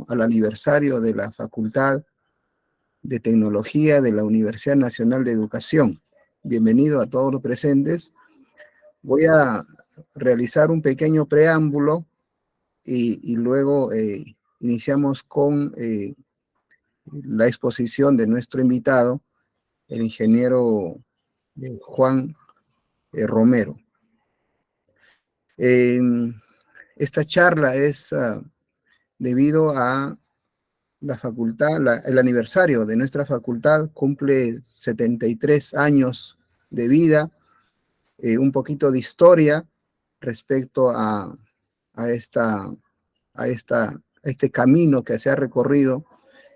Al aniversario de la Facultad de Tecnología de la Universidad Nacional de Educación. Bienvenido a todos los presentes. Voy a realizar un pequeño preámbulo y luego iniciamos con la exposición de nuestro invitado, el ingeniero Juan Romero. Esta charla es debido a la facultad, el aniversario de nuestra facultad cumple 73 años de vida, un poquito de historia respecto a este camino que se ha recorrido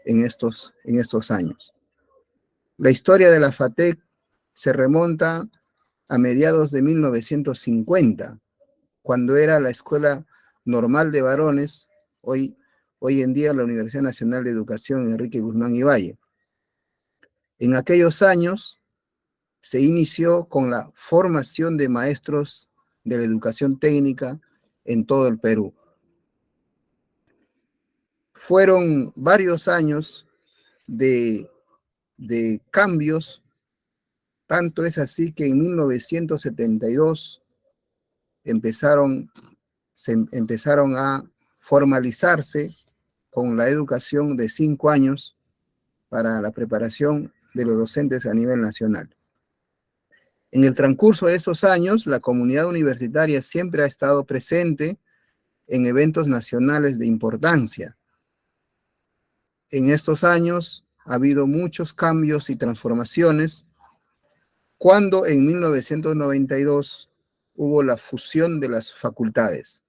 en estos años. La historia de la FATEC se remonta a mediados de 1950, cuando era la Escuela Normal de Varones, hoy en día la Universidad Nacional de Educación Enrique Guzmán y Valle. En aquellos años se inició con la formación de maestros de la educación técnica en todo el Perú. Fueron varios años de cambios, tanto es así que en 1972 empezaron a formalizarse con la educación de 5 años para la preparación de los docentes a nivel nacional. En el transcurso de esos años, la comunidad universitaria siempre ha estado presente en eventos nacionales de importancia. En estos años ha habido muchos cambios y transformaciones, cuando en 1992 hubo la fusión de las facultades.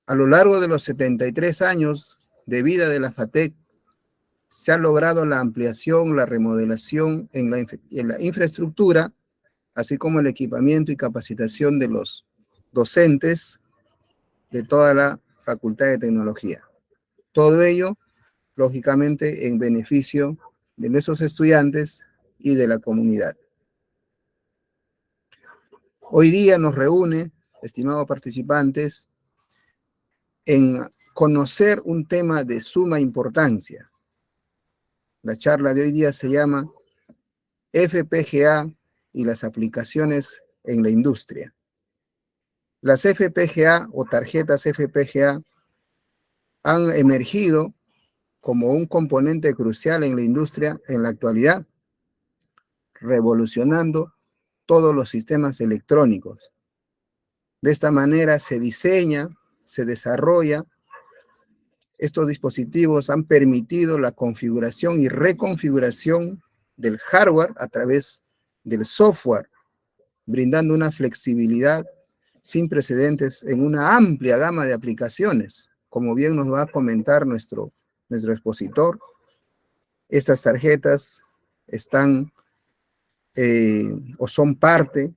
A lo largo de los 73 años de vida de la FATEC, se ha logrado la ampliación, la remodelación en la infraestructura, así como el equipamiento y capacitación de los docentes de toda la Facultad de Tecnología. Todo ello, lógicamente, en beneficio de nuestros estudiantes y de la comunidad. Hoy día nos reúne, estimados participantes, en conocer un tema de suma importancia. La charla de hoy día se llama FPGA y las aplicaciones en la industria. Las FPGA o tarjetas FPGA han emergido como un componente crucial en la industria en la actualidad, revolucionando todos los sistemas electrónicos. De esta manera se diseña, se desarrolla. Estos dispositivos han permitido la configuración y reconfiguración del hardware a través del software, brindando una flexibilidad sin precedentes en una amplia gama de aplicaciones. Como bien nos va a comentar nuestro expositor, estas tarjetas están o son parte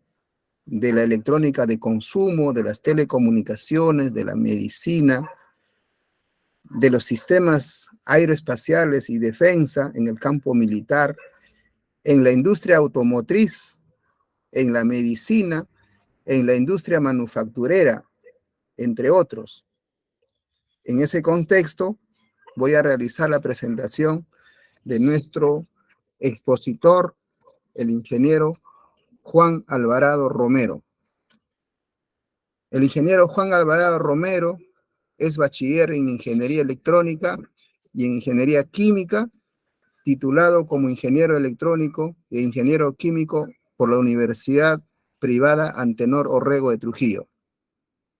de la electrónica de consumo, de las telecomunicaciones, de la medicina, de los sistemas aeroespaciales y defensa en el campo militar, en la industria automotriz, en la medicina, en la industria manufacturera, entre otros. En ese contexto, voy a realizar la presentación de nuestro expositor, el ingeniero Juan Alvarado Romero. El ingeniero Juan Alvarado Romero es bachiller en Ingeniería Electrónica y en Ingeniería Química, titulado como ingeniero electrónico e ingeniero químico por la Universidad Privada Antenor Orrego de Trujillo.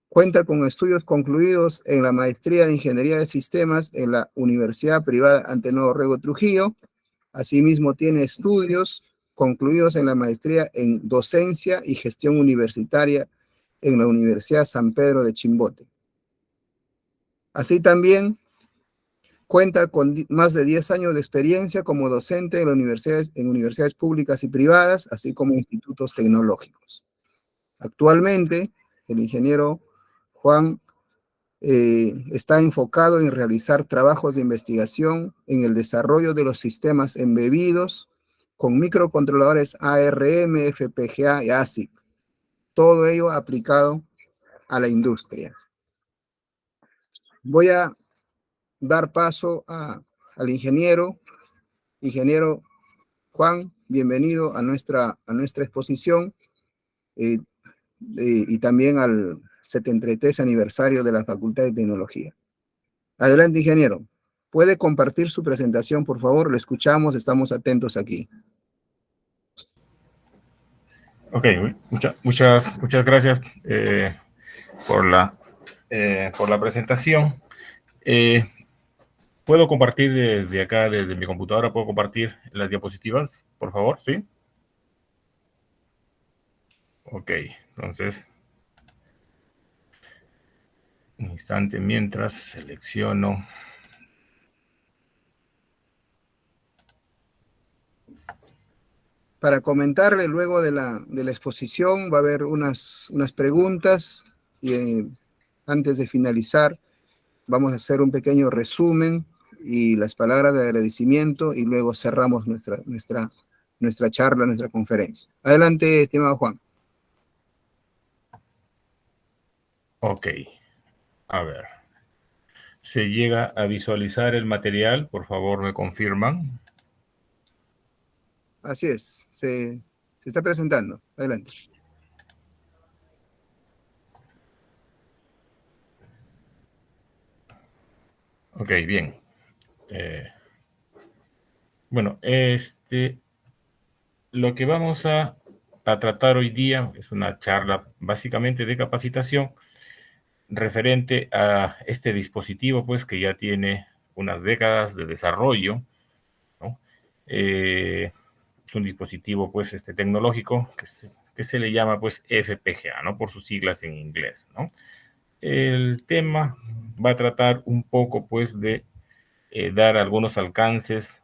Cuenta con estudios concluidos en la Maestría de Ingeniería de Sistemas en la Universidad Privada Antenor Orrego de Trujillo. Asimismo, tiene estudios concluidos en la Maestría en Docencia y Gestión Universitaria en la Universidad San Pedro de Chimbote. Así también cuenta con más de 10 años de experiencia como docente en universidades públicas y privadas, así como institutos tecnológicos. Actualmente, el ingeniero Juan está enfocado en realizar trabajos de investigación en el desarrollo de los sistemas embebidos con microcontroladores ARM, FPGA y ASIC. Todo ello aplicado a la industria. Voy a dar paso al ingeniero. Ingeniero Juan, bienvenido a nuestra exposición eh, y también al 73 aniversario de la Facultad de Tecnología. Adelante, ingeniero. ¿Puede compartir su presentación, por favor? Lo escuchamos, estamos atentos aquí. Ok, muchas gracias por la presentación. ¿Puedo compartir desde acá, desde mi computadora? ¿Puedo compartir las diapositivas, por favor? ¿Sí? Ok, entonces, un instante mientras selecciono. Para comentarle luego de la exposición va a haber unas preguntas y antes de finalizar vamos a hacer un pequeño resumen y las palabras de agradecimiento y luego cerramos nuestra charla, nuestra conferencia. Adelante, estimado Juan. Ok, a ver. ¿Se llega a visualizar el material? Por favor, me confirman. Así es, se está presentando. Adelante. Ok, bien. Bueno, lo que vamos a tratar hoy día es una charla básicamente de capacitación referente a este dispositivo, pues que ya tiene unas décadas de desarrollo, ¿no? Es un dispositivo, pues, tecnológico que se le llama, pues, FPGA, ¿no? Por sus siglas en inglés, ¿no? El tema va a tratar un poco, pues, de dar algunos alcances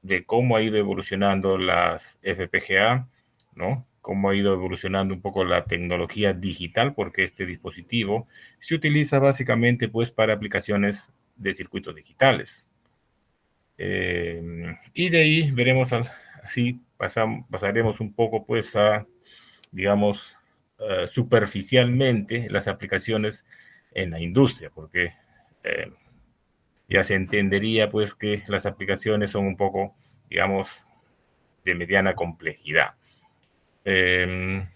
de cómo ha ido evolucionando las FPGA, ¿no? Cómo ha ido evolucionando un poco la tecnología digital, porque este dispositivo se utiliza básicamente pues para aplicaciones de circuitos digitales. Y de ahí veremos, así pasaremos un poco pues a, digamos, superficialmente las aplicaciones en la industria, porque ya se entendería pues que las aplicaciones son un poco, digamos, de mediana complejidad.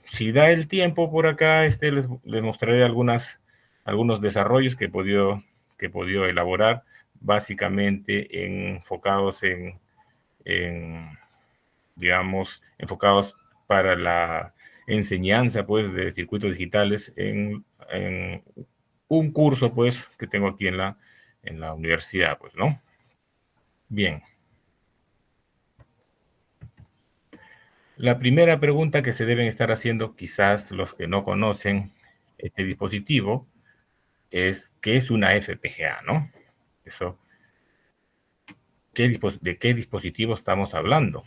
Si da el tiempo por acá, les mostraré algunos desarrollos que he podido elaborar, básicamente enfocados digamos, enfocados para la enseñanza, pues, de circuitos digitales en un curso, pues, que tengo aquí en la universidad, pues, ¿no? Bien. La primera pregunta que se deben estar haciendo, quizás los que no conocen este dispositivo, es ¿qué es una FPGA, no? Eso, ¿de qué dispositivo estamos hablando?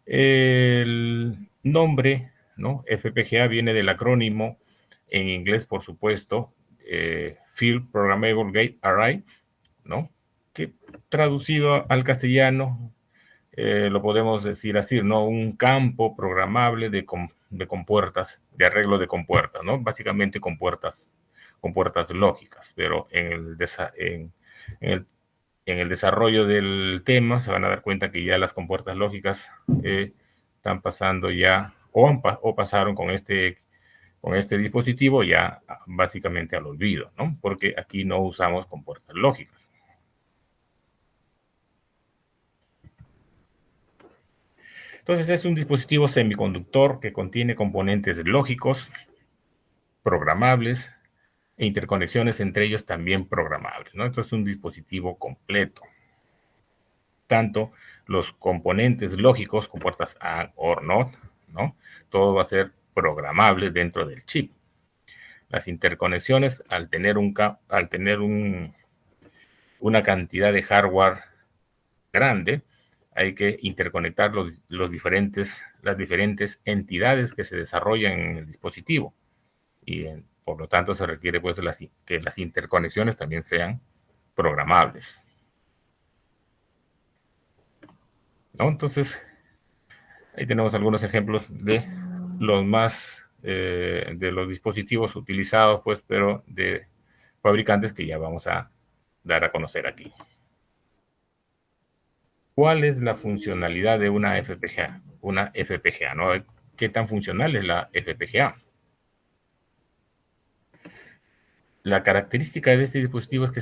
El nombre, ¿no? FPGA viene del acrónimo, en inglés, por supuesto, Field Programmable Gate Array, ¿no? Que traducido al castellano lo podemos decir así, ¿no? Un campo programable de compuertas, de arreglo de compuertas, ¿no? Básicamente compuertas lógicas, pero en el desarrollo del tema se van a dar cuenta que ya las compuertas lógicas están pasando ya, o pasaron con este dispositivo ya básicamente al olvido, ¿no? Porque aquí no usamos compuertas lógicas. Entonces es un dispositivo semiconductor que contiene componentes lógicos, programables e interconexiones entre ellos también programables, ¿no? Esto es un dispositivo completo. Tanto los componentes lógicos, compuertas AND, OR, NOT, ¿no? Todo va a ser programable dentro del chip. Las interconexiones, al tener una cantidad de hardware grande, hay que interconectar las diferentes entidades que se desarrollan en el dispositivo. Y por lo tanto se requiere pues que las interconexiones también sean programables, ¿no? Entonces, ahí tenemos algunos ejemplos de los más de los dispositivos utilizados, pues, pero fabricantes que ya vamos a dar a conocer aquí. ¿Cuál es la funcionalidad de una FPGA? Una FPGA, ¿no? ¿Qué tan funcional es la FPGA? La característica de este dispositivo es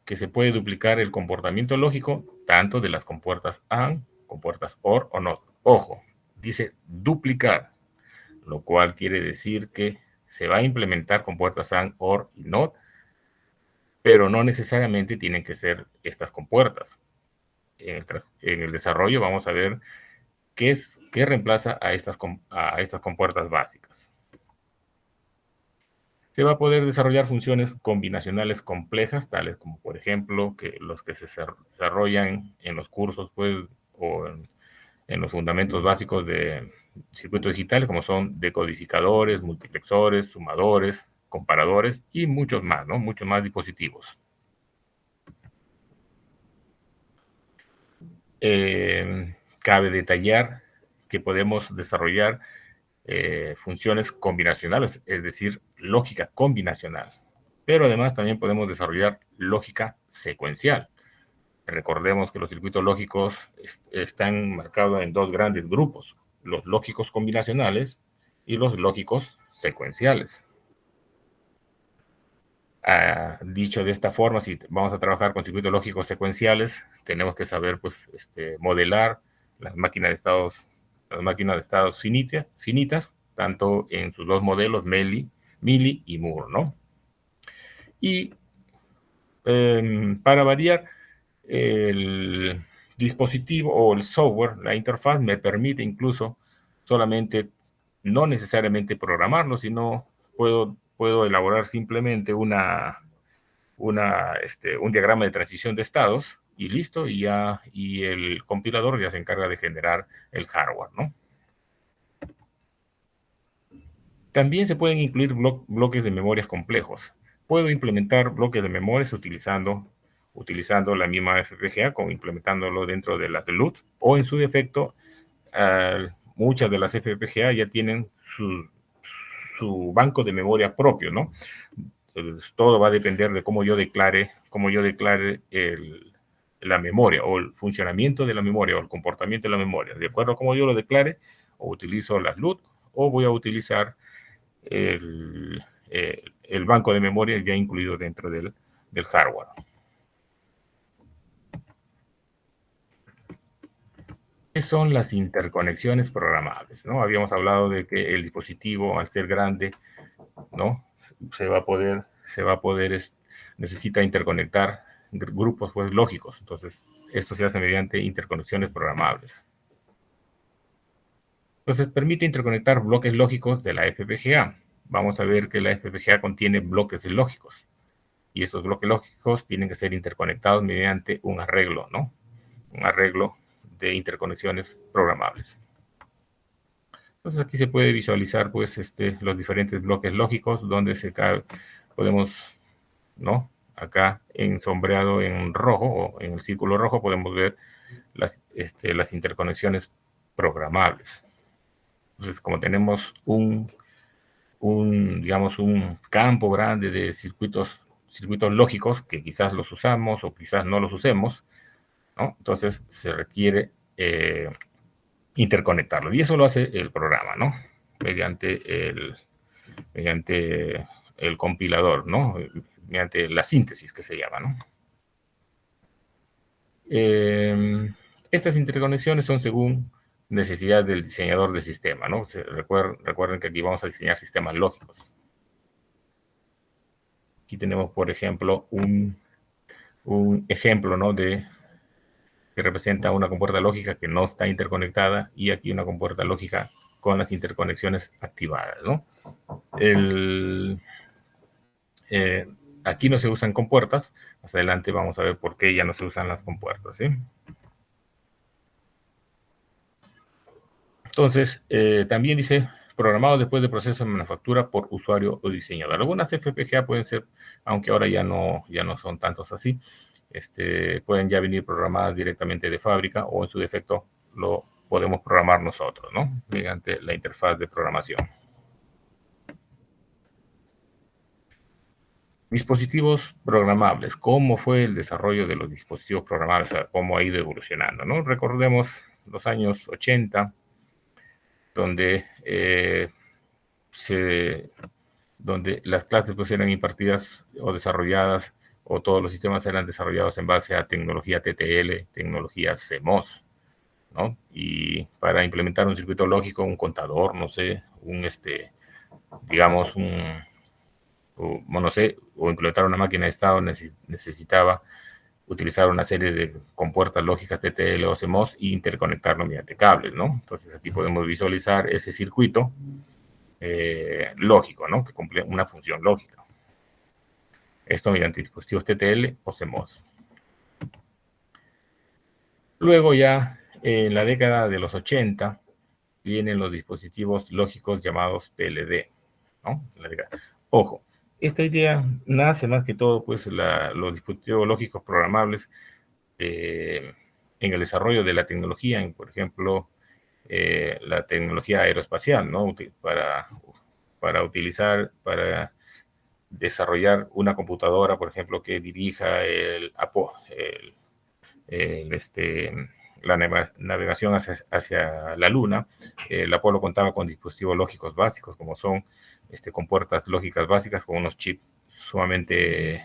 que se puede duplicar el comportamiento lógico tanto de las compuertas AND, compuertas OR o NOT. Ojo, dice duplicar, lo cual quiere decir que se va a implementar compuertas AND, OR y NOT, pero no necesariamente tienen que ser estas compuertas. En el desarrollo vamos a ver qué reemplaza a estas compuertas básicas. Se va a poder desarrollar funciones combinacionales complejas, tales como, por ejemplo, que los que se desarrollan en los cursos, pues, o en los fundamentos básicos de circuitos digitales, como son decodificadores, multiplexores, sumadores, comparadores y muchos más, ¿no? Muchos más dispositivos. Cabe detallar que podemos desarrollar funciones combinacionales, es decir, lógica combinacional. Pero además también podemos desarrollar lógica secuencial. Recordemos que los circuitos lógicos están marcados en dos grandes grupos, los lógicos combinacionales y los lógicos secuenciales. Dicho de esta forma, si vamos a trabajar con circuitos lógicos secuenciales, tenemos que saber pues, modelar las máquinas de estados finitas, tanto en sus dos modelos, Mealy y Moore, ¿no? Y para variar, el dispositivo o el software, la interfaz, me permite incluso solamente, no necesariamente programarlo, sino puedo elaborar simplemente un diagrama de transición de estados y listo, y el compilador ya se encarga de generar el hardware, ¿no? También se pueden incluir bloques de memorias complejos. Puedo implementar bloques de memorias utilizando la misma FPGA, como implementándolo dentro de las LUT, o en su defecto, muchas de las FPGA ya tienen su banco de memoria propio, ¿no? Entonces, todo va a depender de cómo yo declare la memoria, o el funcionamiento de la memoria, o el comportamiento de la memoria. De acuerdo a cómo yo lo declare, o utilizo las LUT, o voy a utilizar el banco de memoria ya incluido dentro del hardware. ¿Qué son las interconexiones programables? ¿No? Habíamos hablado de que el dispositivo, al ser grande, ¿no? Necesita interconectar grupos pues, lógicos. Entonces, esto se hace mediante interconexiones programables. Entonces, permite interconectar bloques lógicos de la FPGA. Vamos a ver que la FPGA contiene bloques lógicos. Y esos bloques lógicos tienen que ser interconectados mediante un arreglo, ¿no? Un arreglo de interconexiones programables. Entonces aquí se puede visualizar pues los diferentes bloques lógicos donde podemos, ¿no? Acá sombreado en rojo o en el círculo rojo podemos ver las interconexiones programables. Entonces como tenemos digamos, un campo grande de circuitos lógicos que quizás los usamos o quizás no los usemos, ¿no? Entonces se requiere interconectarlo y eso lo hace el programa, ¿no? Mediante el compilador, ¿no? Mediante la síntesis que se llama, ¿no? Estas interconexiones son según necesidad del diseñador del sistema, ¿no? Recuerden que aquí vamos a diseñar sistemas lógicos. Aquí tenemos, por ejemplo, un ejemplo, ¿no? Que representa una compuerta lógica que no está interconectada y aquí una compuerta lógica con las interconexiones activadas, ¿no? Aquí no se usan compuertas. Más adelante vamos a ver por qué ya no se usan las compuertas, ¿sí? Entonces, también dice programado después del proceso de manufactura por usuario o diseñador. Algunas FPGA pueden ser, aunque ahora ya no son tantos así, pueden ya venir programadas directamente de fábrica o en su defecto lo podemos programar nosotros, ¿no? Mediante la interfaz de programación. Dispositivos programables. ¿Cómo fue el desarrollo de los dispositivos programables? O sea, cómo ha ido evolucionando, ¿no? Recordemos los años 80, donde, donde las clases pues eran impartidas o desarrolladas, o todos los sistemas eran desarrollados en base a tecnología TTL, tecnología CMOS, ¿no? Y para implementar un circuito lógico, un contador, no sé, digamos, no sé, o implementar una máquina de estado necesitaba utilizar una serie de compuertas lógicas TTL o CMOS e interconectarlo mediante cables, ¿no? Entonces aquí podemos visualizar ese circuito lógico, ¿no? Que cumple una función lógica. Esto mediante dispositivos TTL o CMOS. Luego ya en la década de los 80 vienen los dispositivos lógicos llamados PLD, ¿no? Ojo, esta idea nace más que todo, pues, los dispositivos lógicos programables en el desarrollo de la tecnología, por ejemplo, la tecnología aeroespacial, ¿no? Para desarrollar una computadora, por ejemplo, que dirija la navegación hacia la Luna. El Apolo contaba con dispositivos lógicos básicos, como son compuertas lógicas básicas con unos chips sumamente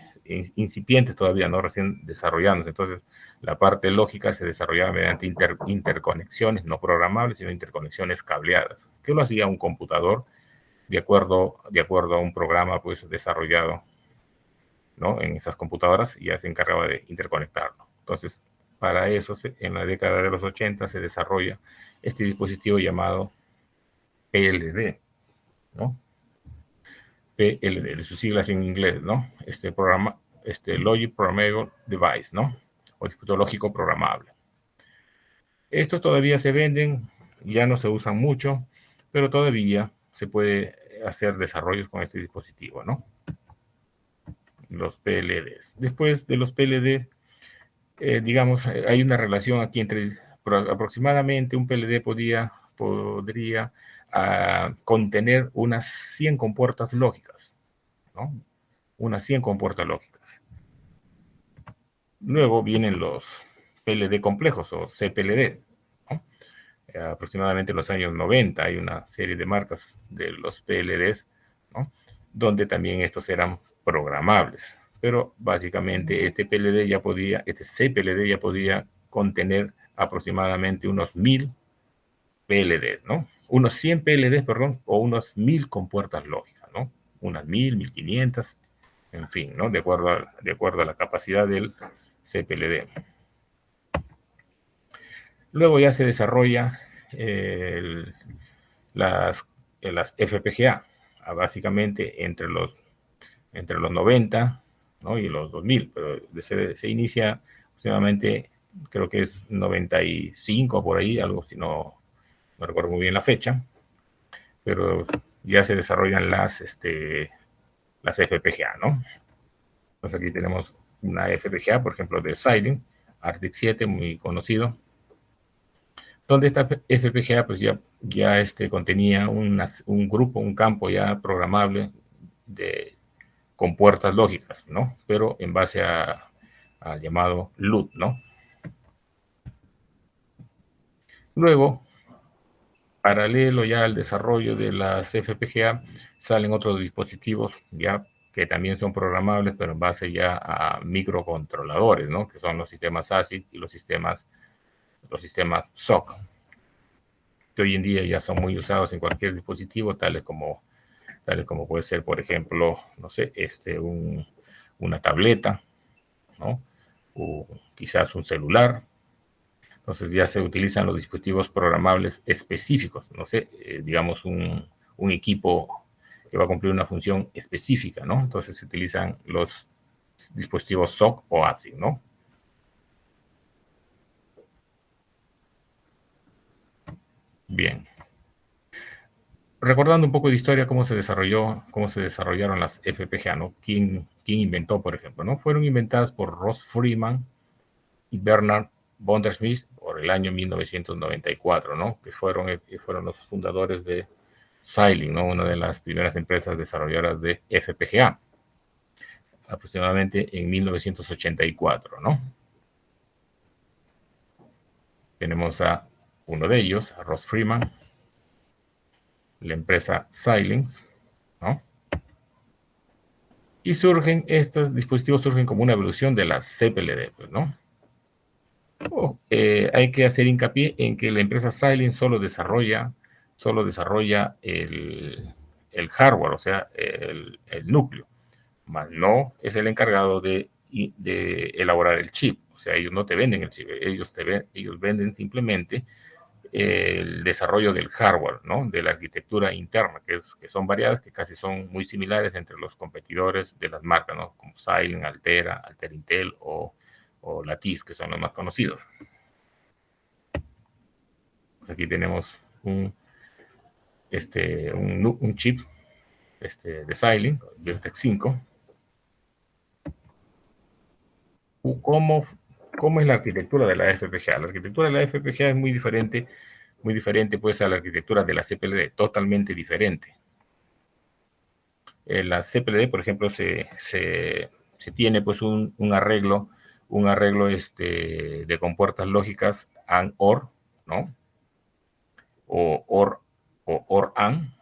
incipientes todavía, ¿no? Recién desarrollándose. Entonces, la parte lógica se desarrollaba mediante interconexiones no programables, sino interconexiones cableadas, que lo hacía un computador de acuerdo a un programa pues desarrollado, ¿no? En esas computadoras, y ya se encargaba de interconectarlo. Entonces, para eso, en la década de los 80 se desarrolla este dispositivo llamado PLD, ¿no? PLD, de sus siglas en inglés, ¿no? Logic Programmable Device, ¿no? O dispositivo lógico programable. Estos todavía se venden, ya no se usan mucho, pero todavía se puede hacer desarrollos con este dispositivo, ¿no? Los PLDs. Después de los PLD, digamos, hay una relación aquí entre aproximadamente un PLD podría contener unas 100 compuertas lógicas, ¿no? Unas 100 compuertas lógicas. Luego vienen los PLD complejos o CPLD, ¿no? Aproximadamente en los años 90 hay una serie de marcas de los PLDs, ¿no? Donde también estos eran programables. Pero básicamente este CPLD ya podía contener aproximadamente unos 1000 PLDs, ¿no? Unos 100 PLDs, perdón, o unos 1000 compuertas lógicas, ¿no? Unas 1000, 1500, en fin, ¿no? De acuerdo a la capacidad del CPLD. Luego ya se desarrolla las FPGA, básicamente entre los 90, ¿no? Y los 2000, pero se inicia aproximadamente, creo que es 95 por ahí, algo, si no recuerdo muy bien la fecha, pero ya se desarrollan las FPGA, ¿no? Entonces aquí tenemos una FPGA, por ejemplo, de Xilinx, Arctic 7, muy conocido, donde esta FPGA pues ya contenía un campo ya programable con puertas lógicas, ¿no? Pero en base al llamado LUT, ¿no? Luego, paralelo ya al desarrollo de las FPGA, salen otros dispositivos ya que también son programables, pero en base ya a microcontroladores, ¿no? Que son los sistemas ASIC y los sistemas SOC, que hoy en día ya son muy usados en cualquier dispositivo, tales como puede ser, por ejemplo, no sé, una tableta, ¿no? O quizás un celular. Entonces ya se utilizan los dispositivos programables específicos, no sé, digamos un equipo que va a cumplir una función específica, ¿no? Entonces se utilizan los dispositivos SOC o ASIC, ¿no? Bien. Recordando un poco de historia, cómo se desarrollaron las FPGA, ¿no? ¿Quién inventó, por ejemplo, ¿no? Fueron inventadas por Ross Freeman y Bernard Bondersmith por el año 1994, ¿no? Que fueron los fundadores de Xilinx, ¿no? Una de las primeras empresas desarrolladoras de FPGA. aproximadamente en 1984, ¿no? Tenemos a uno de ellos, a Ross Freeman, la empresa Xilinx, ¿no? Y estos dispositivos surgen como una evolución de la CPLD, pues, ¿no? Hay que hacer hincapié en que la empresa Xilinx solo desarrolla el hardware, o sea, el núcleo, más no es el encargado de elaborar el chip. O sea, ellos no te venden el chip, ellos venden simplemente el desarrollo del hardware, ¿no? De la arquitectura interna, que son variadas, que casi son muy similares entre los competidores de las marcas, ¿no? Como Xilinx, Altera, Alter Intel o Lattice, que son los más conocidos. Aquí tenemos un chip de Xilinx, Virtex 5. ¿Cómo es la arquitectura de la FPGA? La arquitectura de la FPGA es muy diferente pues a la arquitectura de la CPLD, totalmente diferente. En la CPLD, por ejemplo, se tiene pues un arreglo de compuertas lógicas AND-OR, ¿no? O OR-AND,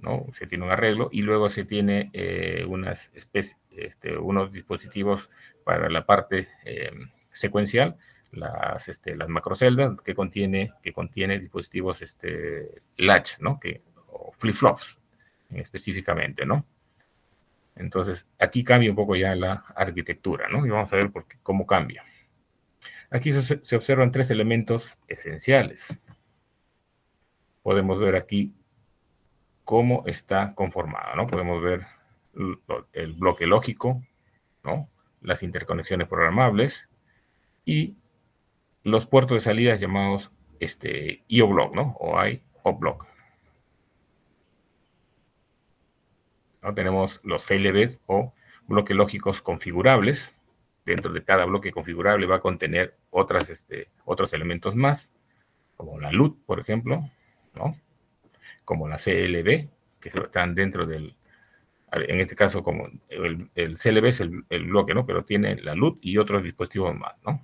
¿no? Se tiene un arreglo y luego se tiene unos dispositivos para la parte secuencial, las macroceldas que contiene dispositivos latch, ¿no? O flip-flops específicamente, ¿no? Entonces, aquí cambia un poco ya la arquitectura, ¿no? Y vamos a ver cómo cambia. Aquí se observan tres elementos esenciales. Podemos ver aquí cómo está conformado, ¿no? Podemos ver el bloque lógico, ¿no? Las interconexiones programables y los puertos de salida llamados IO block, ¿no? O IO block. ¿No? Tenemos los CLB o bloques lógicos configurables. Dentro de cada bloque configurable va a contener otros elementos más, como la LUT, por ejemplo, ¿no? Como la CLB, que están dentro del, en este caso, como el CLB es el bloque, ¿no? Pero tiene la LUT y otros dispositivos más, ¿no?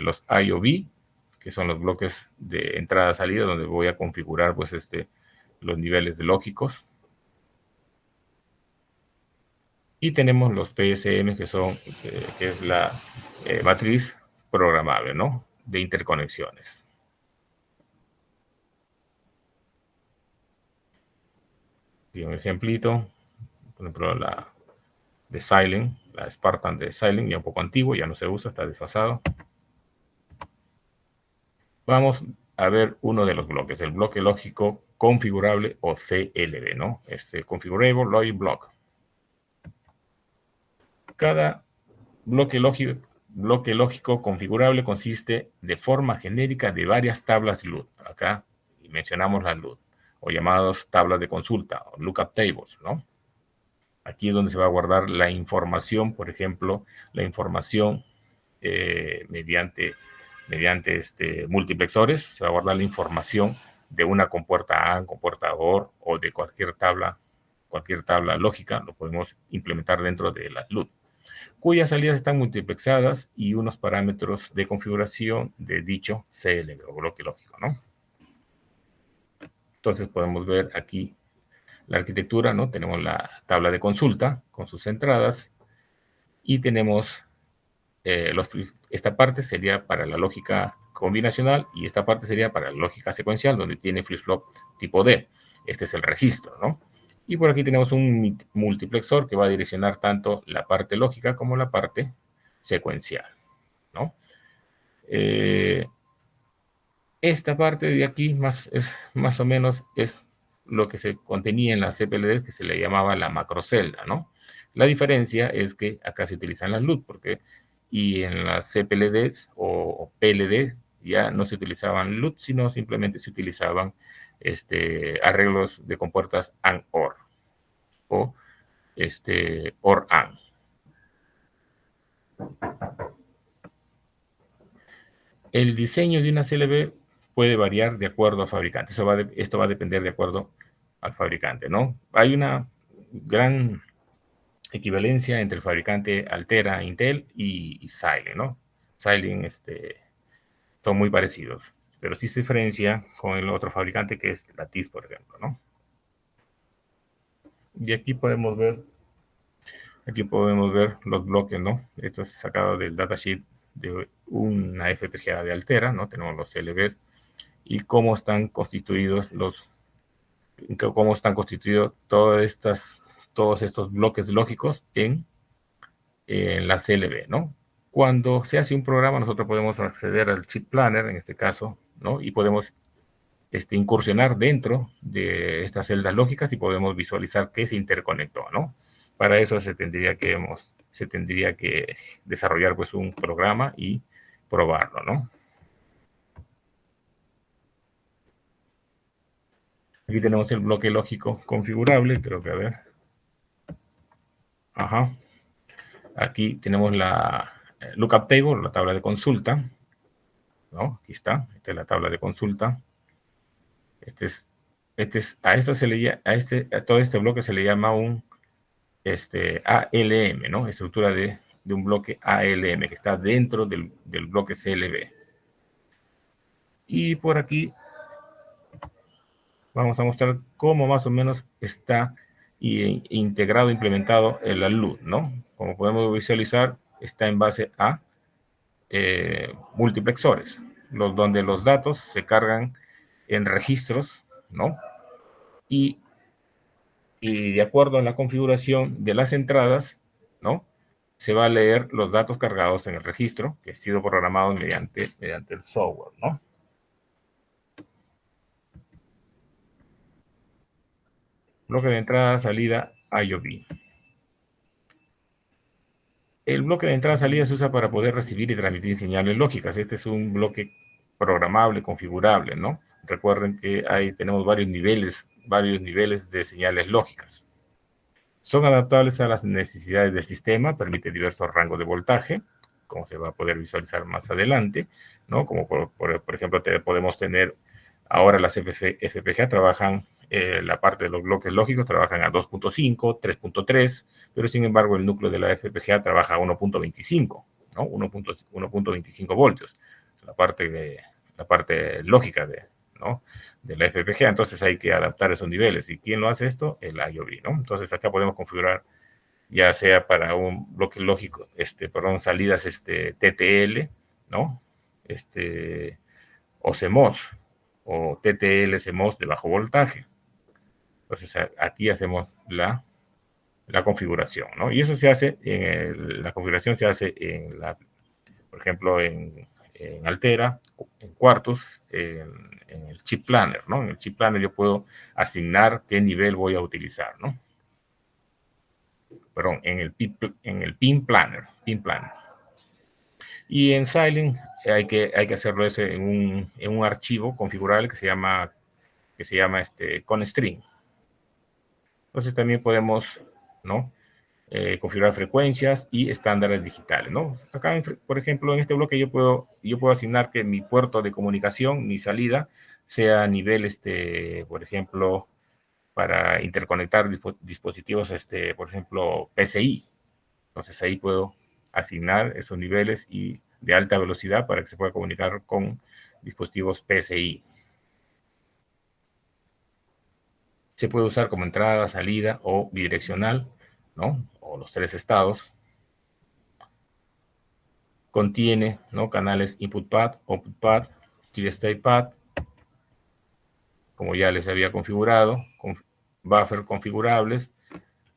Los IOV, que son los bloques de entrada-salida, donde voy a configurar, pues, los niveles de lógicos. Y tenemos los PSM, que es la matriz programable, ¿no? De interconexiones. Y un ejemplito, por ejemplo, la de Xilinx, la Spartan de Xilinx, ya un poco antiguo, ya no se usa, está desfasado. Vamos a ver uno de los bloques, el bloque lógico configurable o CLB, ¿no? Configurable Logic Block. Cada bloque lógico configurable consiste de forma genérica de varias tablas LUT. Acá mencionamos las LUT, o llamadas tablas de consulta, o lookup tables, ¿no? Aquí es donde se va a guardar la información, por ejemplo, la información mediante multiplexores, se va a guardar la información de una compuerta AND, compuerta OR, o de cualquier tabla lógica, lo podemos implementar dentro de las LUT, cuyas salidas están multiplexadas y unos parámetros de configuración de dicho CLB o bloque lógico, ¿no? Entonces podemos ver aquí la arquitectura, ¿no? Tenemos la tabla de consulta con sus entradas y tenemos esta parte sería para la lógica combinacional y esta parte sería para la lógica secuencial, donde tiene flip-flop tipo D. Este es el registro, ¿no? Y por aquí tenemos un multiplexor que va a direccionar tanto la parte lógica como la parte secuencial, ¿no? Esta parte de aquí más o menos es lo que se contenía en la CPLD, que se le llamaba la macrocelda, ¿no? La diferencia es que acá se utilizan las LUT, y en las CPLDs o PLD ya no se utilizaban LUT, sino simplemente se utilizaban arreglos de compuertas AND-OR o OR-AND. El diseño de una CLB puede variar de acuerdo al fabricante. Esto va a depender de acuerdo al fabricante, ¿no? Hay una gran equivalencia entre el fabricante Altera, Intel y Xilinx, ¿no? Xilinx son muy parecidos, pero sí se diferencia con el otro fabricante que es Lattice, por ejemplo, ¿no? Y aquí podemos ver los bloques, ¿no? Esto es sacado del datasheet de una FPGA de Altera, ¿no? Tenemos los CLBs y cómo están constituidos todos estos bloques lógicos en la CLB, ¿no? Cuando se hace un programa, nosotros podemos acceder al chip planner, en este caso, ¿no? Y podemos incursionar dentro de estas celdas lógicas y podemos visualizar qué se interconectó, ¿no? Para eso se tendría que desarrollar pues un programa y probarlo, ¿no? Aquí tenemos el bloque lógico configurable, creo que a ver. Ajá. Aquí tenemos la lookup table, la tabla de consulta, ¿no? Aquí está, esta es la tabla de consulta. A todo este bloque se le llama un ALM, ¿no? Estructura de un bloque ALM que está dentro del bloque CLB. Y por aquí vamos a mostrar cómo más o menos está integrado, implementado el ALUD, ¿no? Como podemos visualizar, está en base a multiplexores, donde los datos se cargan en registros, ¿no? Y de acuerdo a la configuración de las entradas, ¿no? Se va a leer los datos cargados en el registro que ha sido programado mediante el software, ¿no? Bloque de entrada, salida, IOV. El bloque de entrada-salida se usa para poder recibir y transmitir señales lógicas. Este es un bloque programable, configurable, ¿no? Recuerden que tenemos varios niveles de señales lógicas. Son adaptables a las necesidades del sistema, permite diversos rangos de voltaje, como se va a poder visualizar más adelante, ¿no? Como por ejemplo, podemos tener, ahora las FPGA trabajan, la parte de los bloques lógicos trabajan a 2.5, 3.3, pero sin embargo el núcleo de la FPGA trabaja a 1.25, ¿no? 1.25 voltios, la parte lógica ¿no? de la FPGA, entonces hay que adaptar esos niveles. ¿Y quién lo hace esto? El IOV, ¿no? Entonces acá podemos configurar ya sea para un bloque lógico, salidas TTL, ¿no? O CMOS, o TTL CMOS de bajo voltaje. Entonces aquí hacemos la configuración, ¿no? Y eso se hace, la configuración se hace por ejemplo, en Altera, en Quartus, en el chip planner, ¿no? En el chip planner yo puedo asignar qué nivel voy a utilizar, ¿no? Perdón, en el pin planner. Y en Xilinx hay que hacerlo en un archivo configurable que se llama constring. Entonces también podemos, ¿no? Configurar frecuencias y estándares digitales, ¿no? Acá, por ejemplo, en este bloque yo puedo asignar que mi puerto de comunicación, mi salida, sea a nivel, por ejemplo, para interconectar dispositivos, por ejemplo, PCI. Entonces ahí puedo asignar esos niveles y de alta velocidad para que se pueda comunicar con dispositivos PCI. Se puede usar como entrada, salida o bidireccional, ¿no? O los tres estados. Contiene, ¿no? Canales input pad, output pad, clear state pad, como ya les había configurado, buffer configurables,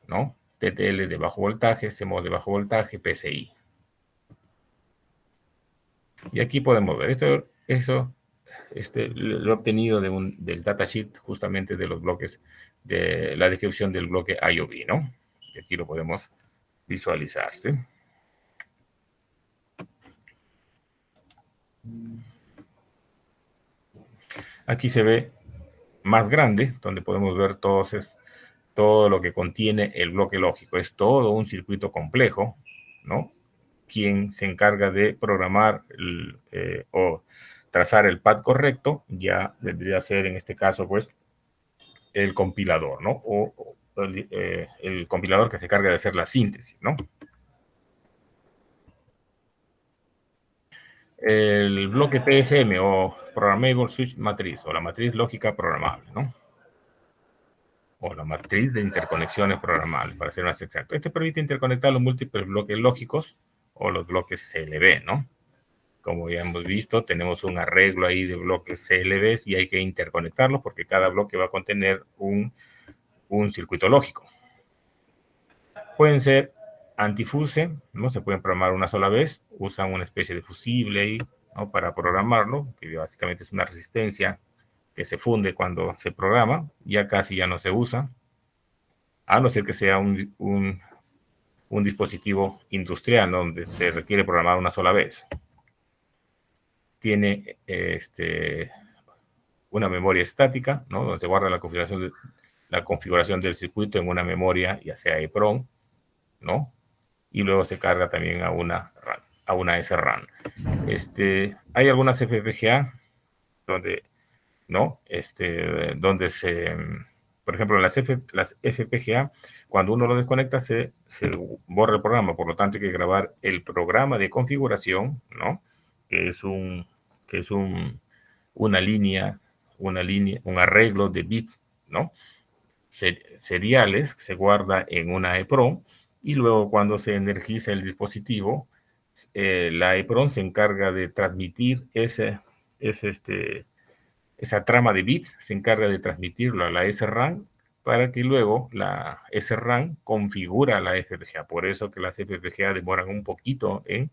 ¿no? TTL de bajo voltaje, CMOS de bajo voltaje, PCI. Y aquí podemos ver eso lo he obtenido del datasheet justamente de los bloques, de la descripción del bloque IOV, ¿no? Y aquí lo podemos visualizar, ¿sí? Aquí se ve más grande, donde podemos ver todo lo que contiene el bloque lógico. Es todo un circuito complejo, ¿no? Quien se encarga de programar o trazar el pad correcto ya vendría a ser, en este caso, pues, el compilador, ¿no? el compilador que se carga de hacer la síntesis, ¿no? El bloque PSM o Programmable Switch Matriz, o la matriz lógica programable, ¿no? O la matriz de interconexiones programables, para ser más exacto. Este permite interconectar los múltiples bloques lógicos o los bloques CLB, ¿no? Como ya hemos visto, tenemos un arreglo ahí de bloques CLBs y hay que interconectarlos porque cada bloque va a contener un circuito lógico. Pueden ser antifuse, ¿no? Se pueden programar una sola vez, usan una especie de fusible ahí, ¿no? Para programarlo, que básicamente es una resistencia que se funde cuando se programa, ya casi ya no se usa, a no ser que sea un dispositivo industrial, ¿no? Donde se requiere programar una sola vez. Tiene una memoria estática, ¿no? Donde se guarda la configuración del circuito en una memoria, ya sea EEPROM, ¿no? Y luego se carga también a una SRAM. Hay algunas FPGA donde, ¿no? Donde por ejemplo, las FPGA, cuando uno lo desconecta, se borra el programa, por lo tanto hay que grabar el programa de configuración, ¿no? Que es una línea, un arreglo de bits, ¿no? Seriales, se guarda en una EEPROM, y luego cuando se energiza el dispositivo, la EEPROM se encarga de transmitir esa trama de bits, se encarga de transmitirlo a la SRAM para que luego la SRAM configura la FPGA. Por eso que las FPGA demoran un poquito en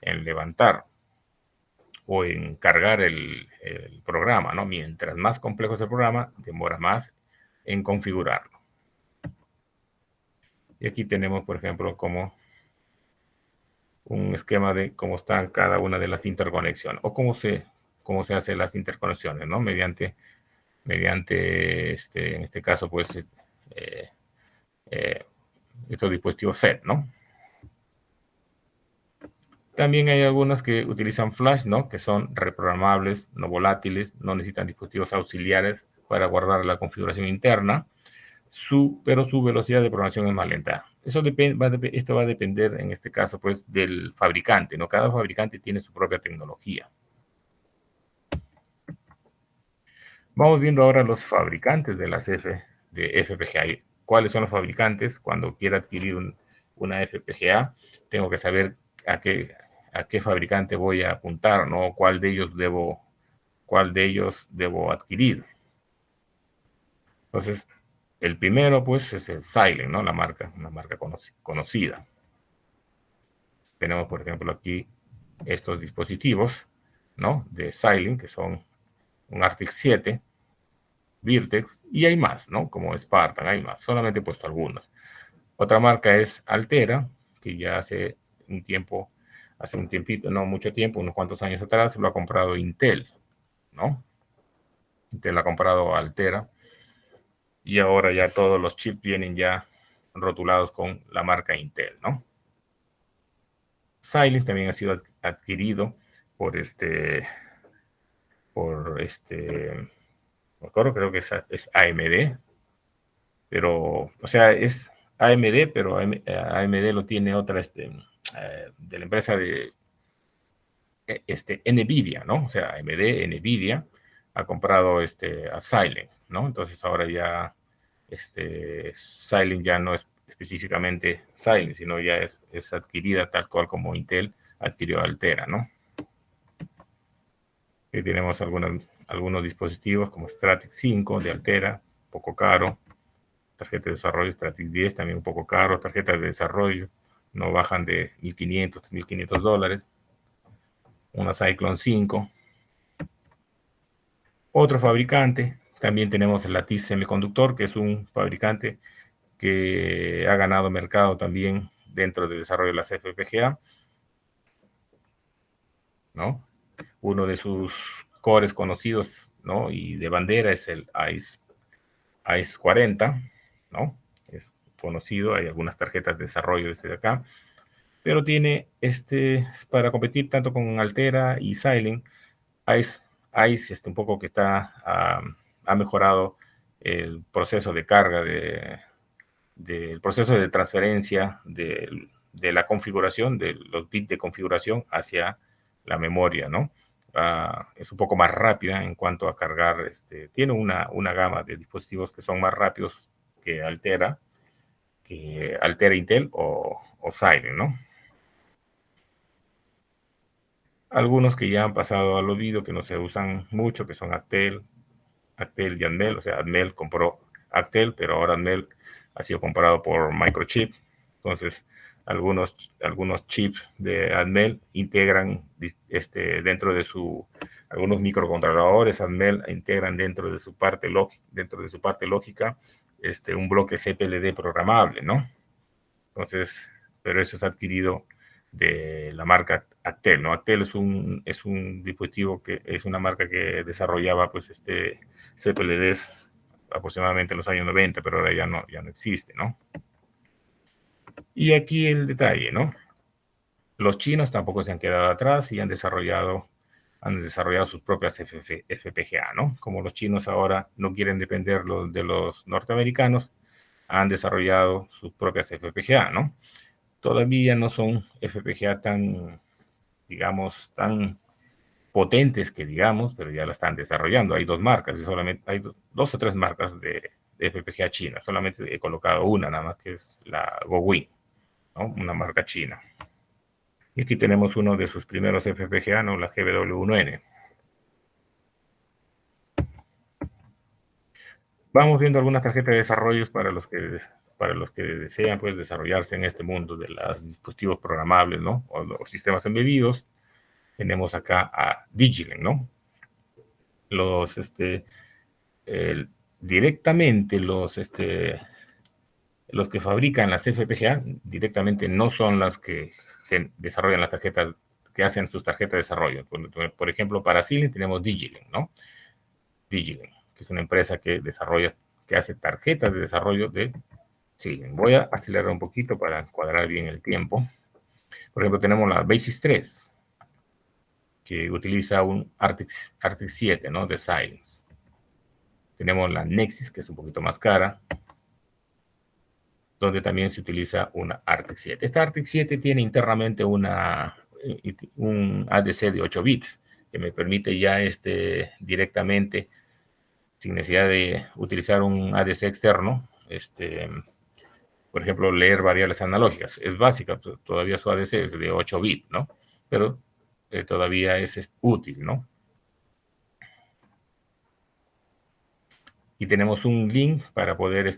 levantar o en cargar el programa, ¿no? Mientras más complejo es el programa, demora más en configurarlo. Y aquí tenemos, por ejemplo, como un esquema de cómo están cada una de las interconexiones o cómo se hacen las interconexiones, ¿no? Mediante en este caso, pues, estos dispositivos FET, ¿no? También hay algunas que utilizan flash, ¿no? Que son reprogramables, no volátiles, no necesitan dispositivos auxiliares para guardar la configuración interna, pero su velocidad de programación es más lenta. Esto va a depender, en este caso, pues, del fabricante, ¿no? Cada fabricante tiene su propia tecnología. Vamos viendo ahora los fabricantes de las de FPGA. ¿Cuáles son los fabricantes? Cuando quiera adquirir una FPGA, tengo que saber a qué fabricante voy a apuntar, ¿no? ¿Cuál de ellos debo adquirir? Entonces, el primero, pues, es el Xilinx, ¿no? Una marca conocida. Tenemos, por ejemplo, aquí estos dispositivos, ¿no? De Xilinx, que son un Arctic 7, Virtex, y hay más, ¿no? Como Spartan, hay más. Solamente he puesto algunos. Otra marca es Altera, que ya hace un tiempito, no mucho tiempo, unos cuantos años atrás, lo ha comprado Intel, ¿no? Intel ha comprado Altera, y ahora ya todos los chips vienen ya rotulados con la marca Intel, ¿no? Xilinx también ha sido adquirido por me acuerdo, creo que es AMD, pero, o sea, es AMD, pero AMD lo tiene otra, de la empresa de NVIDIA, ¿no? O sea, AMD, NVIDIA, ha comprado a Xilinx, ¿no? Entonces ahora ya Xilinx ya no es específicamente Xilinx, sino ya es adquirida tal cual como Intel adquirió Altera, ¿no? Aquí tenemos algunos dispositivos como Stratix 5 de Altera, poco caro. Tarjeta de desarrollo Stratix 10, también un poco caro. Tarjetas de desarrollo no bajan de $1,500, $1,500. Una Cyclone 5. Otro fabricante, también tenemos el Lattice Semiconductor, que es un fabricante que ha ganado mercado también dentro del desarrollo de las FPGA, ¿no? Uno de sus cores conocidos, ¿no? Y de bandera es el ICE 40, ¿no? Es conocido, hay algunas tarjetas de desarrollo desde acá, pero tiene para competir tanto con Altera y Xilinx. ICE un poco que ha mejorado el proceso de carga del proceso de transferencia de la configuración, de los bits de configuración hacia la memoria, ¿no? Es un poco más rápida en cuanto a cargar, tiene una gama de dispositivos que son más rápidos que Altera Intel o Xilinx, ¿no? Algunos que ya han pasado al olvido, que no se usan mucho, que son Actel y Atmel. O sea, Atmel compró Actel, pero ahora Atmel ha sido comprado por Microchip. Entonces, algunos chips de Atmel integran dentro de algunos microcontroladores Atmel integran dentro de su parte lógica un bloque CPLD programable, ¿no? Entonces, pero eso es adquirido de la marca Actel, ¿no? Actel es un dispositivo que es una marca que desarrollaba pues CPLDs aproximadamente en los años 90, pero ahora ya no existe, ¿no? Y aquí el detalle, ¿no? Los chinos tampoco se han quedado atrás y han desarrollado sus propias FPGA, ¿no? Como los chinos ahora no quieren depender de los norteamericanos, han desarrollado sus propias FPGA, ¿no? Todavía no son FPGA tan, digamos, tan potentes que digamos, pero ya la están desarrollando. Hay dos marcas, y solamente hay dos o tres marcas de FPGA china. Solamente he colocado una nada más, que es la GoWin, ¿no? Una marca china. Y aquí tenemos uno de sus primeros FPGA, ¿no? La GW1N. Vamos viendo algunas tarjetas de desarrollo para los que desean pues desarrollarse en este mundo de los dispositivos programables, ¿no? O los sistemas embebidos. Tenemos acá a Digilink, ¿no? Directamente los que fabrican las FPGA directamente no son las que desarrollan las tarjetas, que hacen sus tarjetas de desarrollo. Por ejemplo, para Xilinx tenemos Digilink, ¿no? Digilink, que es una empresa que hace tarjetas de desarrollo de Xilinx. Voy a acelerar un poquito para cuadrar bien el tiempo. Por ejemplo, tenemos la Basis 3, que utiliza un Artix 7, ¿no? De Xilinx. Tenemos la Nexus, que es un poquito más cara, donde también se utiliza una Artix 7. Esta Artix 7 tiene internamente un ADC de 8 bits, que me permite ya directamente, sin necesidad de utilizar un ADC externo, por ejemplo, leer variables analógicas. Es básica, todavía su ADC es de 8 bits, ¿no? Pero todavía es útil, ¿no? Y tenemos un link para poder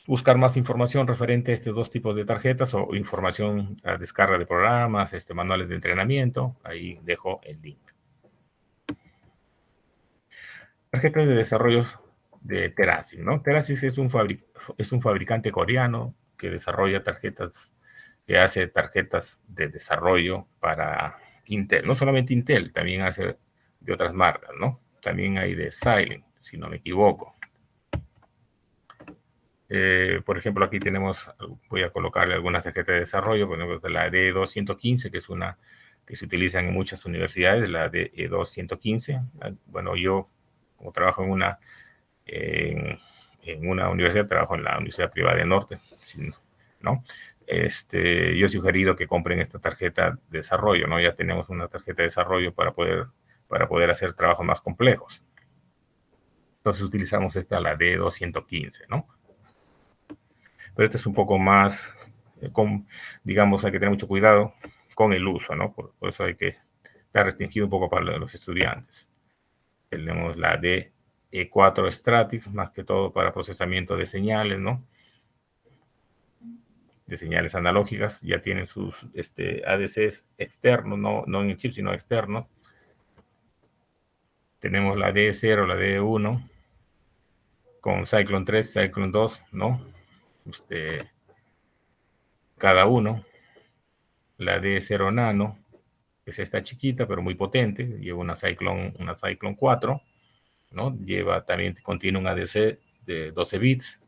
buscar más información referente a estos dos tipos de tarjetas o información a descarga de programas, manuales de entrenamiento. Ahí dejo el link. Tarjetas de desarrollo de Terasys, ¿no? Terasys es un fabricante coreano que desarrolla que hace tarjetas de desarrollo para Intel. No solamente Intel, también hace de otras marcas, ¿no? También hay de Xilinx, si no me equivoco. Por ejemplo, aquí voy a colocarle algunas tarjetas de desarrollo, por ejemplo, la DE215, que es una que se utiliza en muchas universidades, la DE215. Bueno, yo, como trabajo en una universidad, trabajo en la Universidad Privada del Norte, ¿no? Yo he sugerido que compren esta tarjeta de desarrollo, ¿no? Ya tenemos una tarjeta de desarrollo para poder hacer trabajos más complejos. Entonces utilizamos la DE215, ¿no? Pero este es un poco más, digamos, hay que tener mucho cuidado con el uso, ¿no? Por eso hay que estar restringido un poco para los estudiantes. Tenemos la DE4 Stratix, más que todo para procesamiento de señales, ¿no? De señales analógicas. Ya tienen sus ADCs externos, no en el chip, sino externos. Tenemos la DE0, la DE1, con Cyclone 3, Cyclone 2, ¿no? Cada uno. La D0 Nano, que es esta chiquita, pero muy potente, lleva una Cyclone 4, ¿no? También contiene un ADC de 12 bits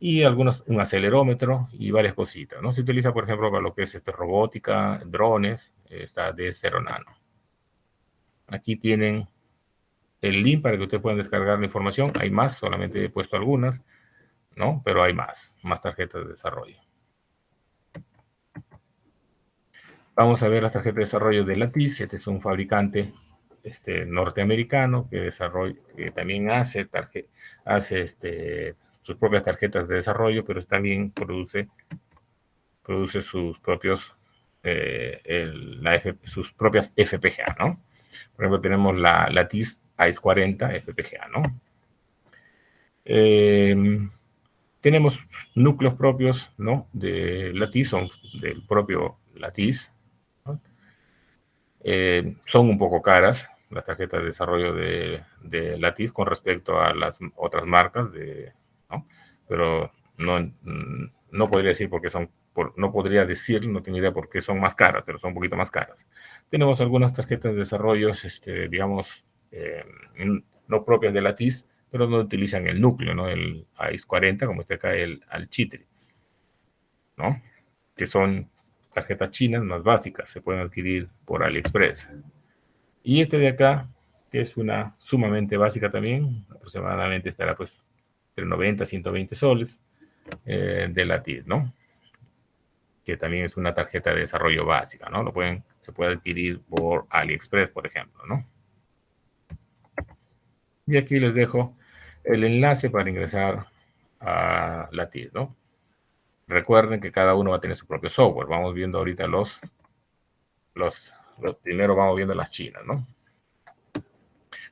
y un acelerómetro y varias cositas, ¿no? Se utiliza, por ejemplo, para lo que es robótica, drones, esta D0 Nano. Aquí tienen el link para que ustedes puedan descargar la información. Hay más, solamente he puesto algunas, ¿no? Pero hay más tarjetas de desarrollo. Vamos a ver las tarjetas de desarrollo de Lattice. Este es un fabricante norteamericano que también hace sus propias tarjetas de desarrollo, pero también produce sus propios sus propias FPGA, ¿no? Por ejemplo, tenemos la Lattice AIS-40 FPGA, ¿no? Tenemos núcleos propios, ¿no? De Lattice, son del propio Lattice, ¿no? Son un poco caras las tarjetas de desarrollo de Lattice con respecto a las otras marcas, ¿no? Pero no podría decir porque no podría decir, no tengo idea por qué son más caras, pero son un poquito más caras. Tenemos algunas tarjetas de desarrollo, digamos, no propias de Lattice, pero no utilizan el núcleo, ¿no? El AIS-40, como está acá el Alchitri, ¿no? Que son tarjetas chinas más básicas, se pueden adquirir por AliExpress. Y este de acá, que es una sumamente básica también, aproximadamente estará pues entre 90 y 120 soles de Lattice, ¿no? Que también es una tarjeta de desarrollo básica, ¿no? Se puede adquirir por AliExpress, por ejemplo, ¿no? Y aquí les dejo el enlace para ingresar a Lattice, ¿no? Recuerden que cada uno va a tener su propio software. Vamos viendo ahorita primero vamos viendo las chinas, ¿no?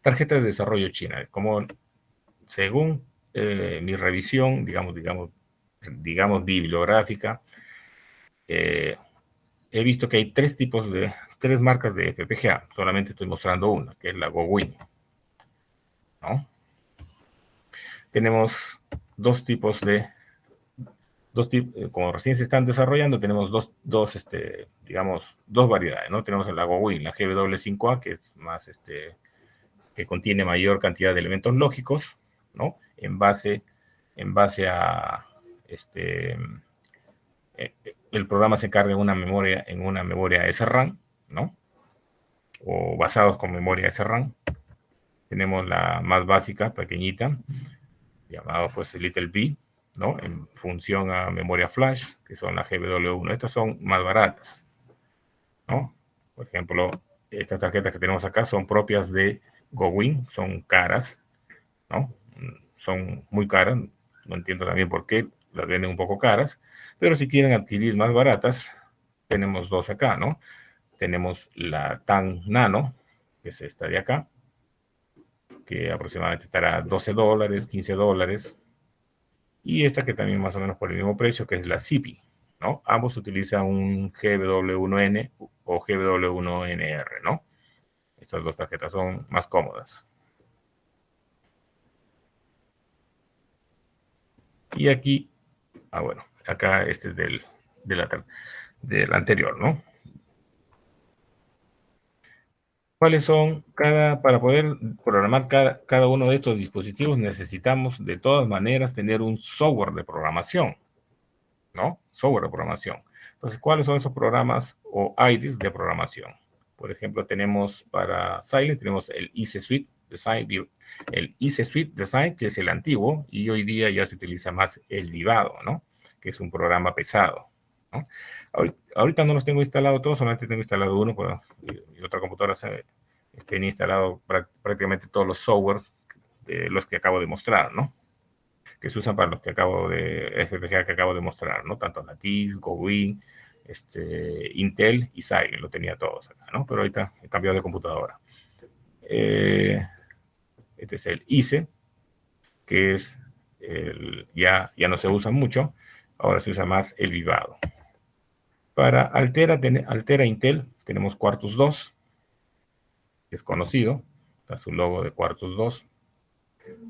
Tarjeta de desarrollo china. Como según mi revisión, digamos bibliográfica, he visto que hay tres marcas de FPGA. Solamente estoy mostrando una, que es la Gowin, ¿no? Tenemos como recién se están desarrollando, tenemos dos variedades, ¿no? Tenemos la Gowin, la GW5A, que es más, que contiene mayor cantidad de elementos lógicos, ¿no? En base a, el programa se carga en una memoria SRAM, ¿no? O basados con memoria SRAM. Tenemos la más básica, pequeñita, llamada pues Little B, ¿no? En función a memoria flash, que son las GW1. Estas son más baratas, ¿no? Por ejemplo, estas tarjetas que tenemos acá son propias de Gowin, son caras, ¿no? Son muy caras, no entiendo también por qué las venden un poco caras, pero si quieren adquirir más baratas, tenemos dos acá, ¿no? Tenemos la TAN Nano, que es esta de acá, que aproximadamente estará $12, $15, y esta que también más o menos por el mismo precio, que es la CIPI, ¿no? Ambos utilizan un GW1N o GW1NR, ¿no? Estas dos tarjetas son más cómodas. Y aquí, bueno, acá este es del anterior, ¿no? ¿Cuáles son para poder programar cada uno de estos dispositivos? Necesitamos de todas maneras tener un software de programación, ¿no? Software de programación. Entonces, ¿cuáles son esos programas o IDEs de programación? Por ejemplo, tenemos para Silent, tenemos el IC Suite Design, que es el antiguo, y hoy día ya se utiliza más el Vivado, ¿no? Que es un programa pesado, ¿no? Ahorita no los tengo instalados todos, solamente tengo instalado uno, pero mi otra computadora tiene instalado prácticamente todos los softwares de los que acabo de mostrar, ¿no? Que se usan para los FPGA que acabo de mostrar, ¿no? Tanto Lattice, Gowin, Intel y Silent, lo tenía todos acá, ¿no? Pero ahorita he cambiado de computadora. Este es el ICE, que es ya no se usa mucho, ahora se usa más el Vivado. Para Altera Intel tenemos Quartus 2, que es conocido, está su logo de Quartus 2,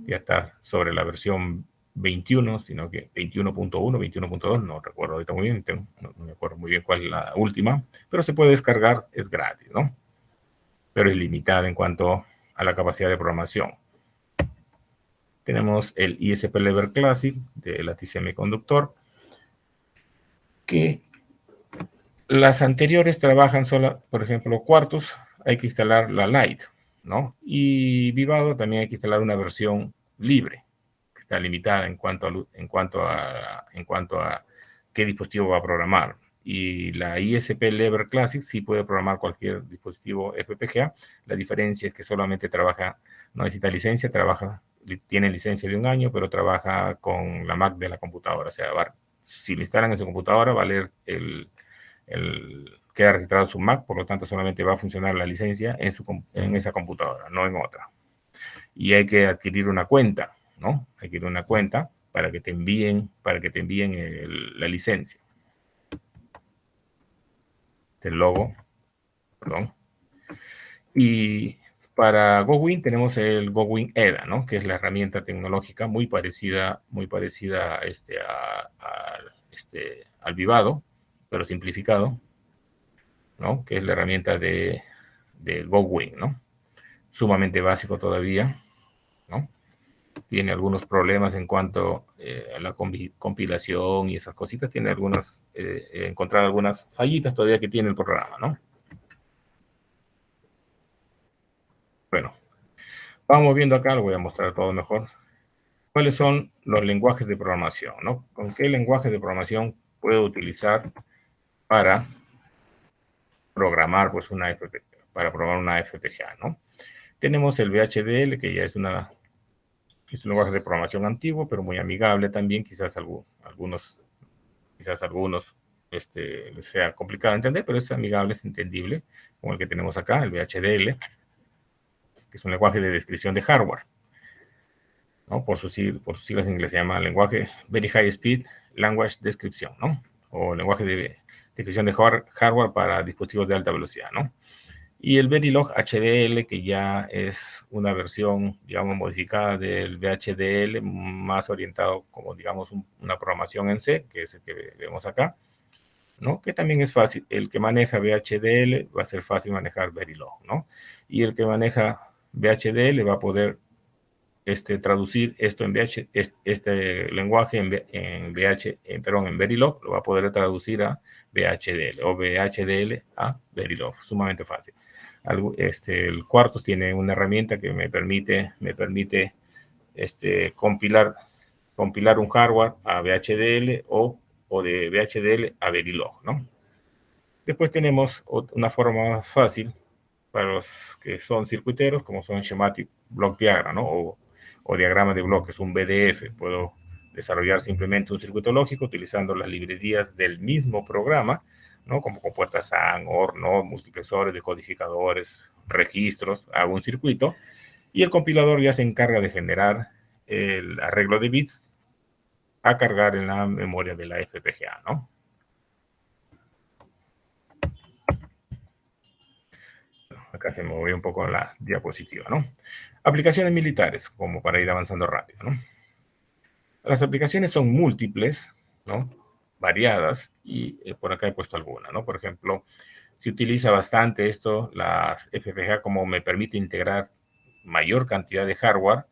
ya está sobre la versión 21, sino que 21.1, 21.2, no recuerdo ahorita muy bien, no me acuerdo muy bien cuál es la última, pero se puede descargar, es gratis, ¿no? Pero es limitada en cuanto a la capacidad de programación. Tenemos el ISP Lever Classic de Lattice Semiconductor, que las anteriores trabajan sola, por ejemplo, Quartus, hay que instalar la Lite, ¿no? Y Vivado también hay que instalar una versión libre, que está limitada en cuanto a qué dispositivo va a programar. Y la ISP Lever Classic sí puede programar cualquier dispositivo FPGA. La diferencia es que solamente trabaja, no necesita licencia, tiene licencia de 1 año, pero trabaja con la Mac de la computadora. O sea, si lo instalan en su computadora, va a leer queda registrado su Mac, por lo tanto solamente va a funcionar la licencia en esa computadora, no en otra. Y hay que adquirir una cuenta, ¿no? Hay que ir a una cuenta para que te envíen la licencia. El logo, perdón. Y para GoWin tenemos el GoWin EDA, ¿no? Que es la herramienta tecnológica muy parecida al Vivado, pero simplificado, ¿no? Que es la herramienta de GoWin, ¿no? Sumamente básico todavía, ¿no? Tiene algunos problemas en cuanto a la compilación y esas cositas. Tiene encontrar algunas fallitas todavía que tiene el programa, ¿no? Bueno, vamos viendo acá, lo voy a mostrar todo mejor. ¿Cuáles son los lenguajes de programación, no? ¿Con qué lenguaje de programación puedo utilizar para programar pues para programar una FPGA, ¿no? Tenemos el VHDL, que ya es un lenguaje de programación antiguo, pero muy amigable también. Quizás algunos les sea complicado de entender, pero es amigable, es entendible, como el que tenemos acá, el VHDL, que es un lenguaje de descripción de hardware, ¿no? Por sus siglas en inglés se llama lenguaje Very High Speed Language Description, ¿no? O lenguaje de descripción de hardware para dispositivos de alta velocidad, ¿no? Y el Verilog HDL, que ya es una versión, digamos, modificada del VHDL, más orientado como, digamos, una programación en C, que es el que vemos acá, ¿no? Que también es fácil. El que maneja VHDL va a ser fácil manejar Verilog, ¿no? Y el que maneja VHDL va a poder traducir esto en este lenguaje en Verilog, lo va a poder traducir a VHDL o VHDL a Verilog, sumamente fácil. El Quartus tiene una herramienta que me permite compilar un hardware a VHDL o de VHDL a Verilog, ¿no? Después tenemos una forma más fácil para los que son circuiteros, como son Schematic Block Diagram, ¿no? O diagrama de bloques, un BDF. Puedo desarrollar simplemente un circuito lógico utilizando las librerías del mismo programa, ¿no? Como compuertas SAN, OR, NOT, multiplexores, decodificadores, registros, hago un circuito y el compilador ya se encarga de generar el arreglo de bits a cargar en la memoria de la FPGA, ¿no? Acá se movió un poco la diapositiva, ¿no? Aplicaciones militares, como para ir avanzando rápido, ¿no? Las aplicaciones son múltiples, ¿no? Variadas, y por acá he puesto algunas, ¿no? Por ejemplo, se utiliza bastante las FPGA, como me permite integrar mayor cantidad de hardware.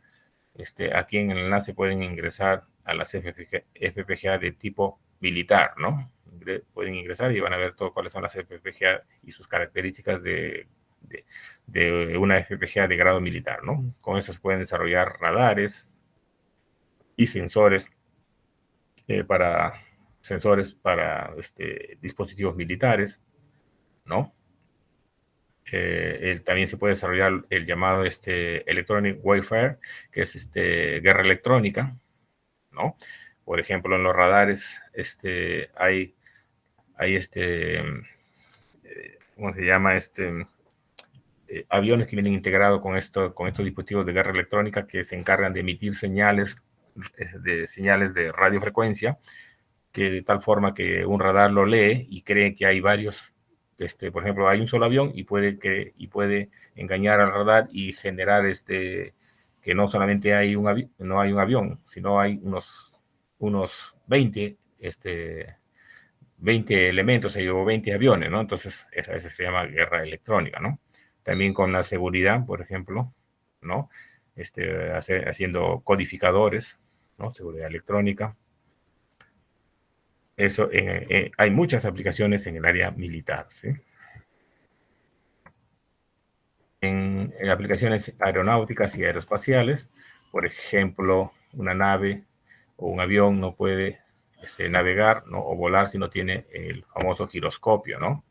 Aquí en el enlace pueden ingresar a las FPGA de tipo militar, ¿no? Pueden ingresar y van a ver cuáles son las FPGA y sus características de una FPGA de grado militar, ¿no? Con eso se pueden desarrollar radares y sensores para dispositivos militares, ¿no? También se puede desarrollar el llamado Electronic Warfare, que es guerra electrónica, ¿no? Por ejemplo, en los radares hay ¿cómo se llama? Aviones que vienen integrados con estos dispositivos de guerra electrónica que se encargan de emitir señales de radiofrecuencia, que de tal forma que un radar lo lee y cree que hay varios, por ejemplo, hay un solo avión y puede engañar al radar y generar que no solamente hay un avión, sino hay unos 20 elementos o 20 aviones, ¿no? Entonces, a veces se llama guerra electrónica, ¿no? También con la seguridad, por ejemplo, ¿no? Haciendo codificadores, ¿no? Seguridad electrónica. Eso, hay muchas aplicaciones en el área militar, ¿sí? en aplicaciones aeronáuticas y aeroespaciales. Por ejemplo, una nave o un avión no puede navegar, ¿no?, o volar si no tiene el famoso giroscopio, ¿no?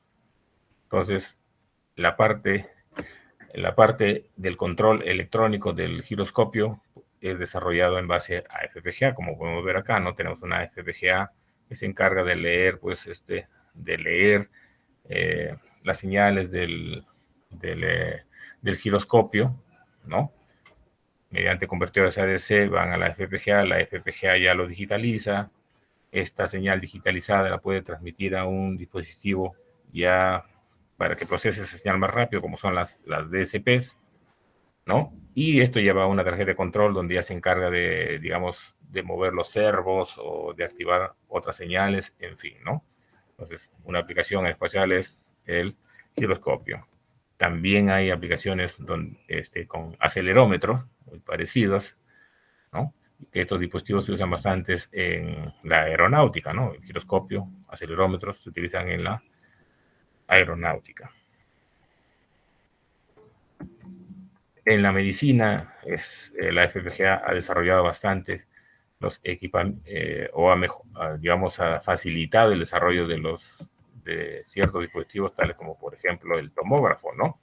Entonces, la parte del control electrónico del giroscopio es desarrollado en base a FPGA, como podemos ver acá, ¿no? Tenemos una FPGA que se encarga de leer, pues, las señales del giroscopio, ¿no? Mediante convertidores ADC van a la FPGA ya lo digitaliza. Esta señal digitalizada la puede transmitir a un dispositivo ya para que procese esa señal más rápido, como son las DSPs, ¿no? Y esto lleva a una tarjeta de control donde ya se encarga de, digamos, de mover los servos o de activar otras señales, en fin, ¿no? Entonces, una aplicación espacial es el giroscopio. También hay aplicaciones con acelerómetros muy parecidos, ¿no? Estos dispositivos se usan bastante en la aeronáutica, ¿no? El giroscopio, acelerómetros se utilizan en la aeronáutica. En la medicina, la FPGA ha desarrollado bastante los equipamientos, digamos, ha facilitado el desarrollo de ciertos dispositivos, tales como, por ejemplo, el tomógrafo, ¿no?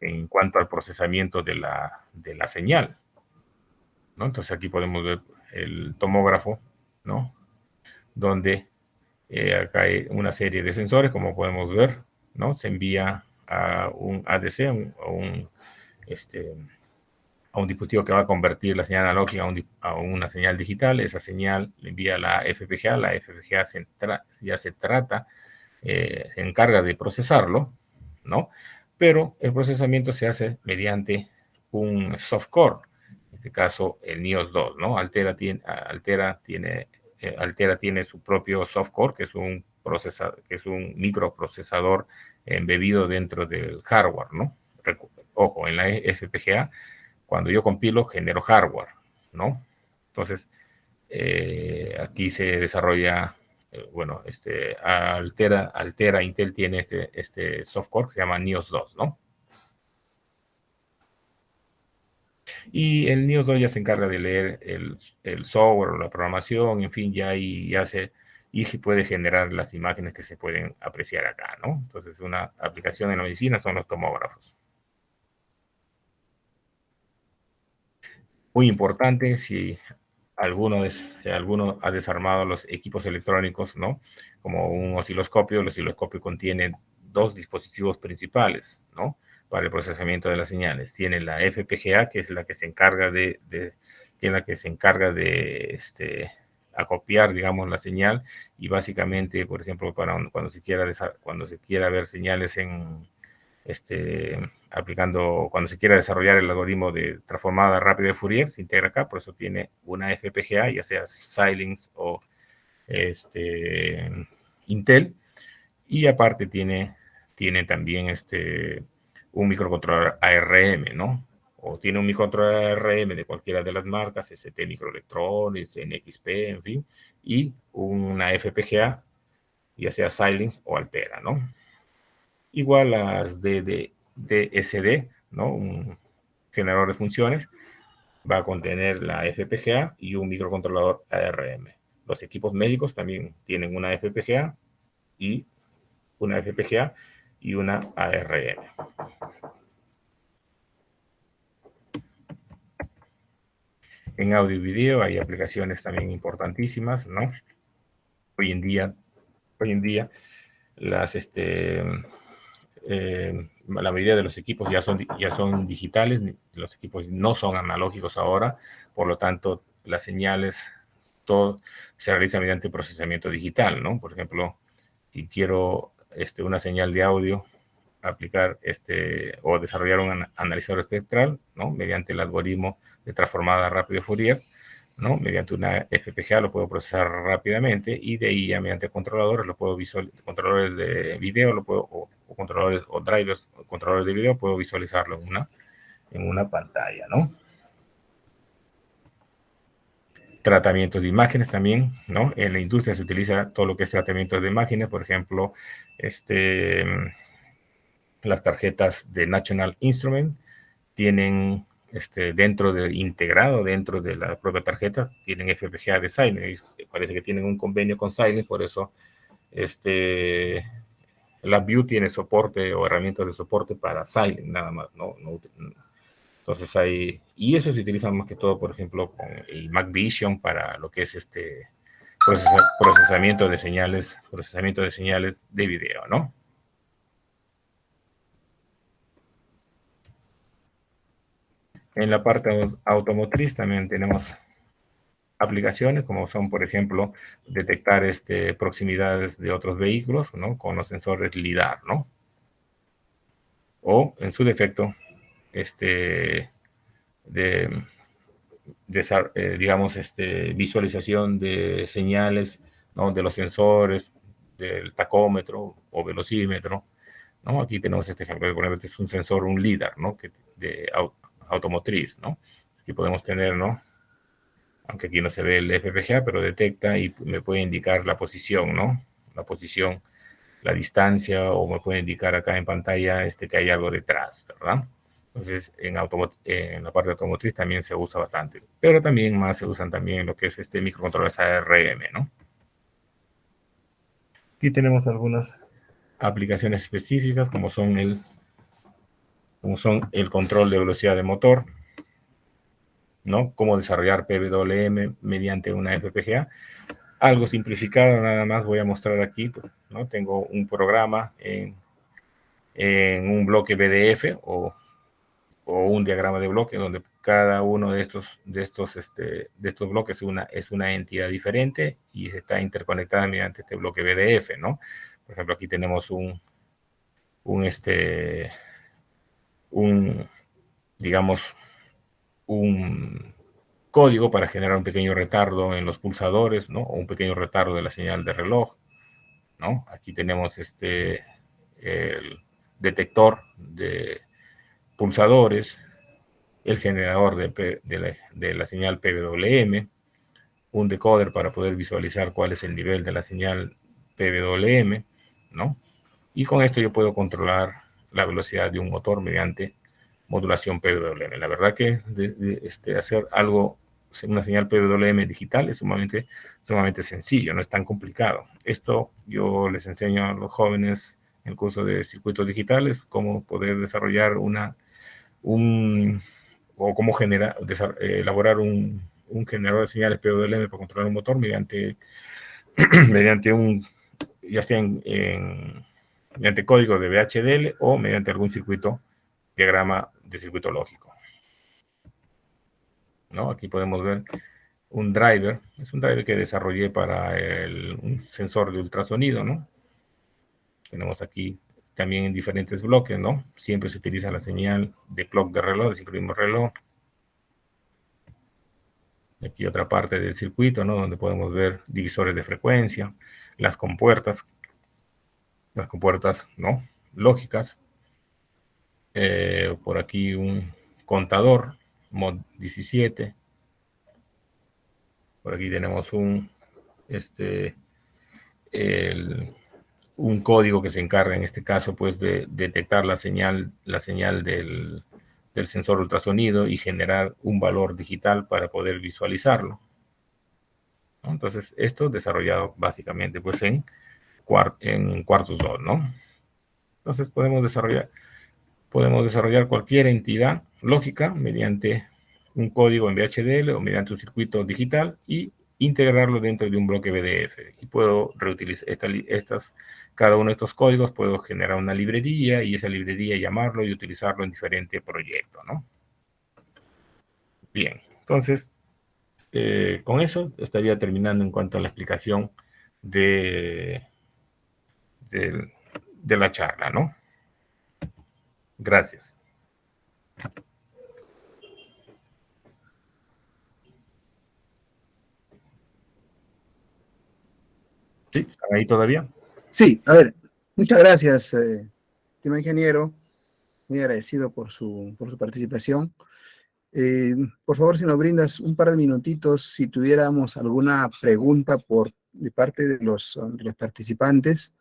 En cuanto al procesamiento de la señal, ¿no? Entonces aquí podemos ver el tomógrafo, ¿no? Donde acá hay una serie de sensores, como podemos ver, ¿no? Se envía a un ADC, a un dispositivo que va a convertir la señal analógica a una señal digital. Esa señal le envía a la FPGA ya se encarga de procesarlo, ¿no? Pero el procesamiento se hace mediante un softcore, en este caso el NIOS 2, ¿no? Altera tiene su propio softcore, que es un microprocesador embebido dentro del hardware, ¿no? Ojo, en la FPGA, cuando yo compilo, genero hardware, ¿no? Entonces, aquí se desarrolla, bueno, Altera Intel tiene este software que se llama NIOS 2, ¿no? Y el NIOS 2 ya se encarga de leer el software o la programación, en fin, y puede generar las imágenes que se pueden apreciar acá, ¿no? Entonces, una aplicación en la medicina son los tomógrafos. Muy importante, si alguno ha desarmado los equipos electrónicos, ¿no? Como un osciloscopio. El osciloscopio contiene dos dispositivos principales, ¿no? Para el procesamiento de las señales. Tiene la FPGA, que es la que se encarga de acopiar, digamos, la señal, y básicamente, por ejemplo, cuando se quiera ver señales cuando se quiera desarrollar el algoritmo de transformada rápida de Fourier, se integra acá. Por eso tiene una FPGA, ya sea Xilinx o Intel, y aparte tiene también un microcontrolador ARM, ¿no? O tiene un microcontrolador ARM de cualquiera de las marcas, ST Microelectronics, NXP, en fin, y una FPGA, ya sea Xilinx o Altera, ¿no? Igual las DSD, ¿no? Un generador de funciones, va a contener la FPGA y un microcontrolador ARM. Los equipos médicos también tienen una FPGA y una ARM. En audio y video hay aplicaciones también importantísimas, ¿no? Hoy en día la mayoría de los equipos ya son digitales, los equipos no son analógicos ahora, por lo tanto, las señales, todo se realiza mediante procesamiento digital, ¿no? Por ejemplo, si quiero una señal de audio, aplicar o desarrollar un analizador espectral, ¿no? Mediante el algoritmo de transformada rápida de Fourier, ¿no? Mediante una FPGA lo puedo procesar rápidamente, y de ahí ya mediante controladores controladores de video o controladores o drivers o controladores de video, puedo visualizarlo en una pantalla, ¿no? Tratamientos de imágenes también, ¿no? En la industria se utiliza todo lo que es tratamiento de imágenes, por ejemplo, las tarjetas de National Instrument tienen integrado dentro de la propia tarjeta, tienen FPGA de Xilinx. Parece que tienen un convenio con Xilinx, por eso LabVIEW tiene soporte o herramientas de soporte para Xilinx, nada más, ¿no? Entonces y eso se utiliza más que todo, por ejemplo, con el MacVision para lo que es procesamiento de señales de video, ¿no? En la parte automotriz también tenemos aplicaciones como son, por ejemplo, detectar proximidades de otros vehículos, ¿no? Con los sensores LIDAR, ¿no? O, en su defecto, digamos, visualización de señales, ¿no? De los sensores, del tacómetro o velocímetro, ¿no? Aquí tenemos este ejemplo, por ejemplo, es un sensor, un LIDAR, ¿no? De automotriz, ¿no? Aquí podemos tener, ¿no? Aunque aquí no se ve el FPGA, pero detecta y me puede indicar la posición, ¿no? La posición, la distancia, o me puede indicar acá en pantalla que hay algo detrás, ¿verdad? Entonces, en la parte automotriz también se usa bastante, pero también más se usan también lo que es microcontroles ARM, ¿no? Aquí tenemos algunas aplicaciones específicas, como son el control de velocidad de motor, ¿no? Cómo desarrollar PWM mediante una FPGA. Algo simplificado, nada más voy a mostrar aquí, ¿no? Tengo un programa en un bloque BDF o un diagrama de bloque, donde cada uno de estos bloques es una entidad diferente y está interconectada mediante este bloque BDF, ¿no? Por ejemplo, aquí tenemos digamos, un código para generar un pequeño retardo en los pulsadores, ¿no? O un pequeño retardo de la señal de reloj, ¿no? Aquí tenemos el detector de pulsadores, el generador de la señal PWM, un decoder para poder visualizar cuál es el nivel de la señal PWM, ¿no? Y con esto yo puedo controlar la velocidad de un motor mediante modulación PWM. La verdad que hacer algo, una señal PWM digital es sumamente sencillo, no es tan complicado. Esto yo les enseño a los jóvenes en el curso de circuitos digitales, cómo poder desarrollar o cómo elaborar un generador de señales PWM para controlar un motor mediante ya sea mediante código de VHDL o mediante algún diagrama de circuito lógico, ¿no? Aquí podemos ver un driver, es un driver que desarrollé para un sensor de ultrasonido, ¿no? Tenemos aquí también en diferentes bloques, ¿no? Siempre se utiliza la señal de clock de reloj, de sincronismo reloj. Aquí otra parte del circuito, ¿no? Donde podemos ver divisores de frecuencia, las compuertas, ¿no? Lógicas. Por aquí un contador, mod 17. Por aquí tenemos un código que se encarga en este caso pues de detectar la señal del sensor ultrasonido y generar un valor digital para poder visualizarlo, ¿no? Entonces esto desarrollado básicamente pues en Quartus 2, ¿no? Entonces podemos desarrollar cualquier entidad lógica mediante un código en VHDL o mediante un circuito digital y integrarlo dentro de un bloque BDF. Y puedo reutilizar cada uno de estos códigos, puedo generar una librería y esa librería llamarlo y utilizarlo en diferentes proyectos, ¿no? Bien, entonces, con eso estaría terminando en cuanto a la explicación de la charla, ¿no? Gracias. ¿Sí? ¿Están ahí todavía? Sí, a ver, muchas gracias, estimado ingeniero. Muy agradecido por su participación. Por favor, si nos brindas un par de minutitos, si tuviéramos alguna pregunta de parte de los participantes,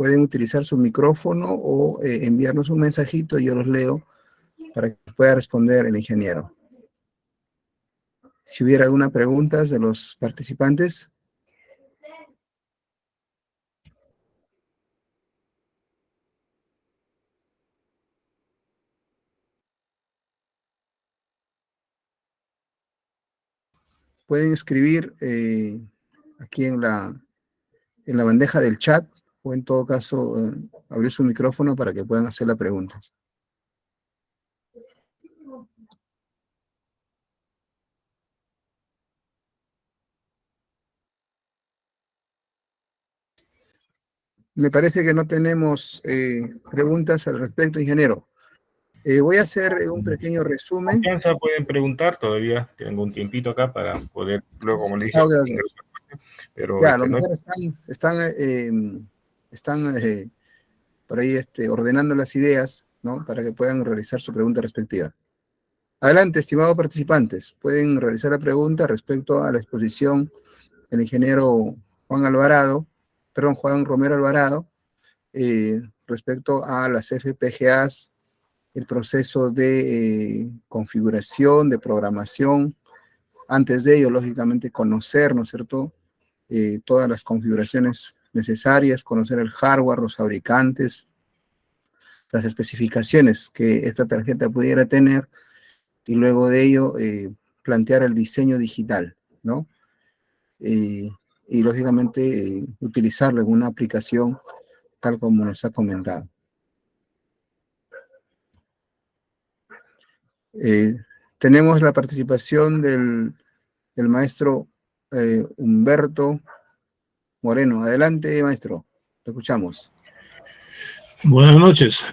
pueden utilizar su micrófono o enviarnos un mensajito y yo los leo para que pueda responder el ingeniero. Si hubiera alguna pregunta de los participantes. Pueden escribir aquí en la bandeja del chat o en todo caso abrir su micrófono para que puedan hacer las preguntas. Me parece que no tenemos preguntas al respecto, ingeniero. Voy a hacer un pequeño resumen. Confianza, pueden preguntar, todavía tengo un tiempito acá para poder, luego como le dije, Okay. pero Ya, a lo no mejor están por ahí ordenando las ideas, ¿no? Para que puedan realizar su pregunta respectiva. Adelante, estimados participantes, pueden realizar la pregunta respecto a la exposición del ingeniero Juan Romero Alvarado, respecto a las FPGAs, el proceso de configuración, de programación. Antes de ello, lógicamente, conocer, ¿no es cierto?, todas las configuraciones necesarias, conocer el hardware, los fabricantes, las especificaciones que esta tarjeta pudiera tener, y luego de ello plantear el diseño digital, ¿no? Y lógicamente utilizarlo en una aplicación tal como nos ha comentado. Tenemos la participación del maestro Humberto Moreno. Adelante, maestro, te escuchamos. Buenas noches.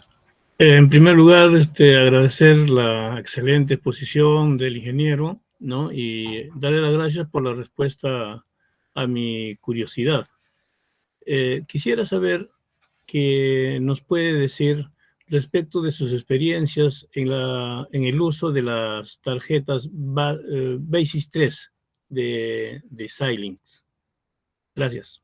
En primer lugar, agradecer la excelente exposición del ingeniero, ¿no? Y darle las gracias por la respuesta a mi curiosidad. Quisiera saber qué nos puede decir respecto de sus experiencias en el uso de las tarjetas Basis 3 de Xilinx. Gracias.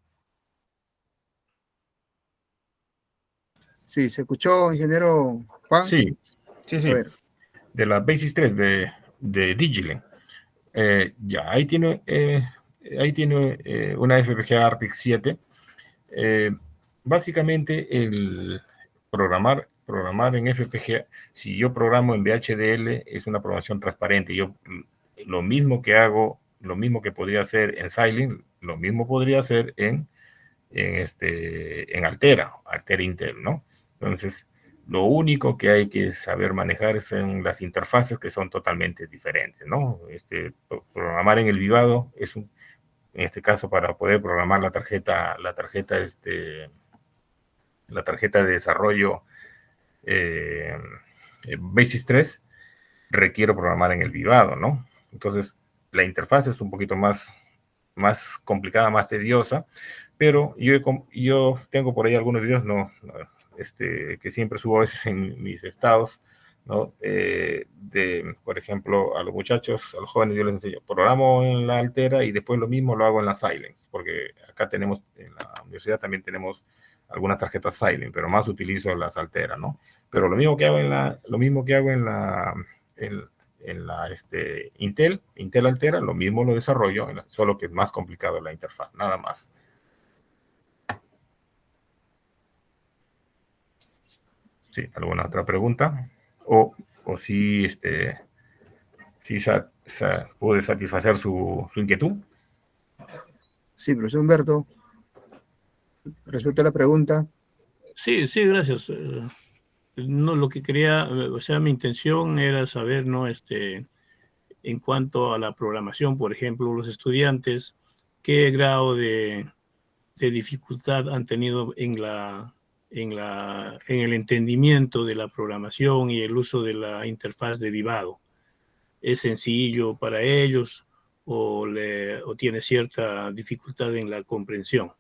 Sí, ¿se escuchó, ingeniero Juan? Sí. A ver. De la Basis 3 de Digilent. Ya, ahí tiene una FPGA Arctic 7. Básicamente, el programar en FPGA, si yo programo en VHDL, es una programación transparente. Yo lo mismo que podría hacer en Xilinx, lo mismo podría hacer en Altera Intel, ¿no? Entonces, lo único que hay que saber manejar son las interfaces, que son totalmente diferentes, ¿no? Programar en el vivado es en este caso, para poder programar la tarjeta de desarrollo Basis 3, requiero programar en el vivado, ¿no? Entonces, la interfaz es un poquito más complicada, más tediosa, pero yo tengo por ahí algunos videos, que siempre subo a veces en mis estados, ¿no? Por ejemplo, a los muchachos, a los jóvenes, yo les enseño, programo en la Altera y después lo mismo lo hago en la Xilinx, porque acá tenemos, en la universidad también tenemos algunas tarjetas Xilinx, pero más utilizo las Altera, ¿no? Pero lo mismo que hago en la Intel Altera, lo mismo lo desarrollo, solo que es más complicado la interfaz, nada más. Sí, ¿alguna otra pregunta? O si pude satisfacer su inquietud. Sí, profesor Humberto, respecto a la pregunta. Sí, gracias. No, lo que quería, o sea, mi intención era saber, ¿no? En cuanto a la programación, por ejemplo, los estudiantes, qué grado de dificultad han tenido en el entendimiento de la programación y el uso de la interfaz de vivado. ¿Es sencillo para ellos o tiene cierta dificultad en la comprensión?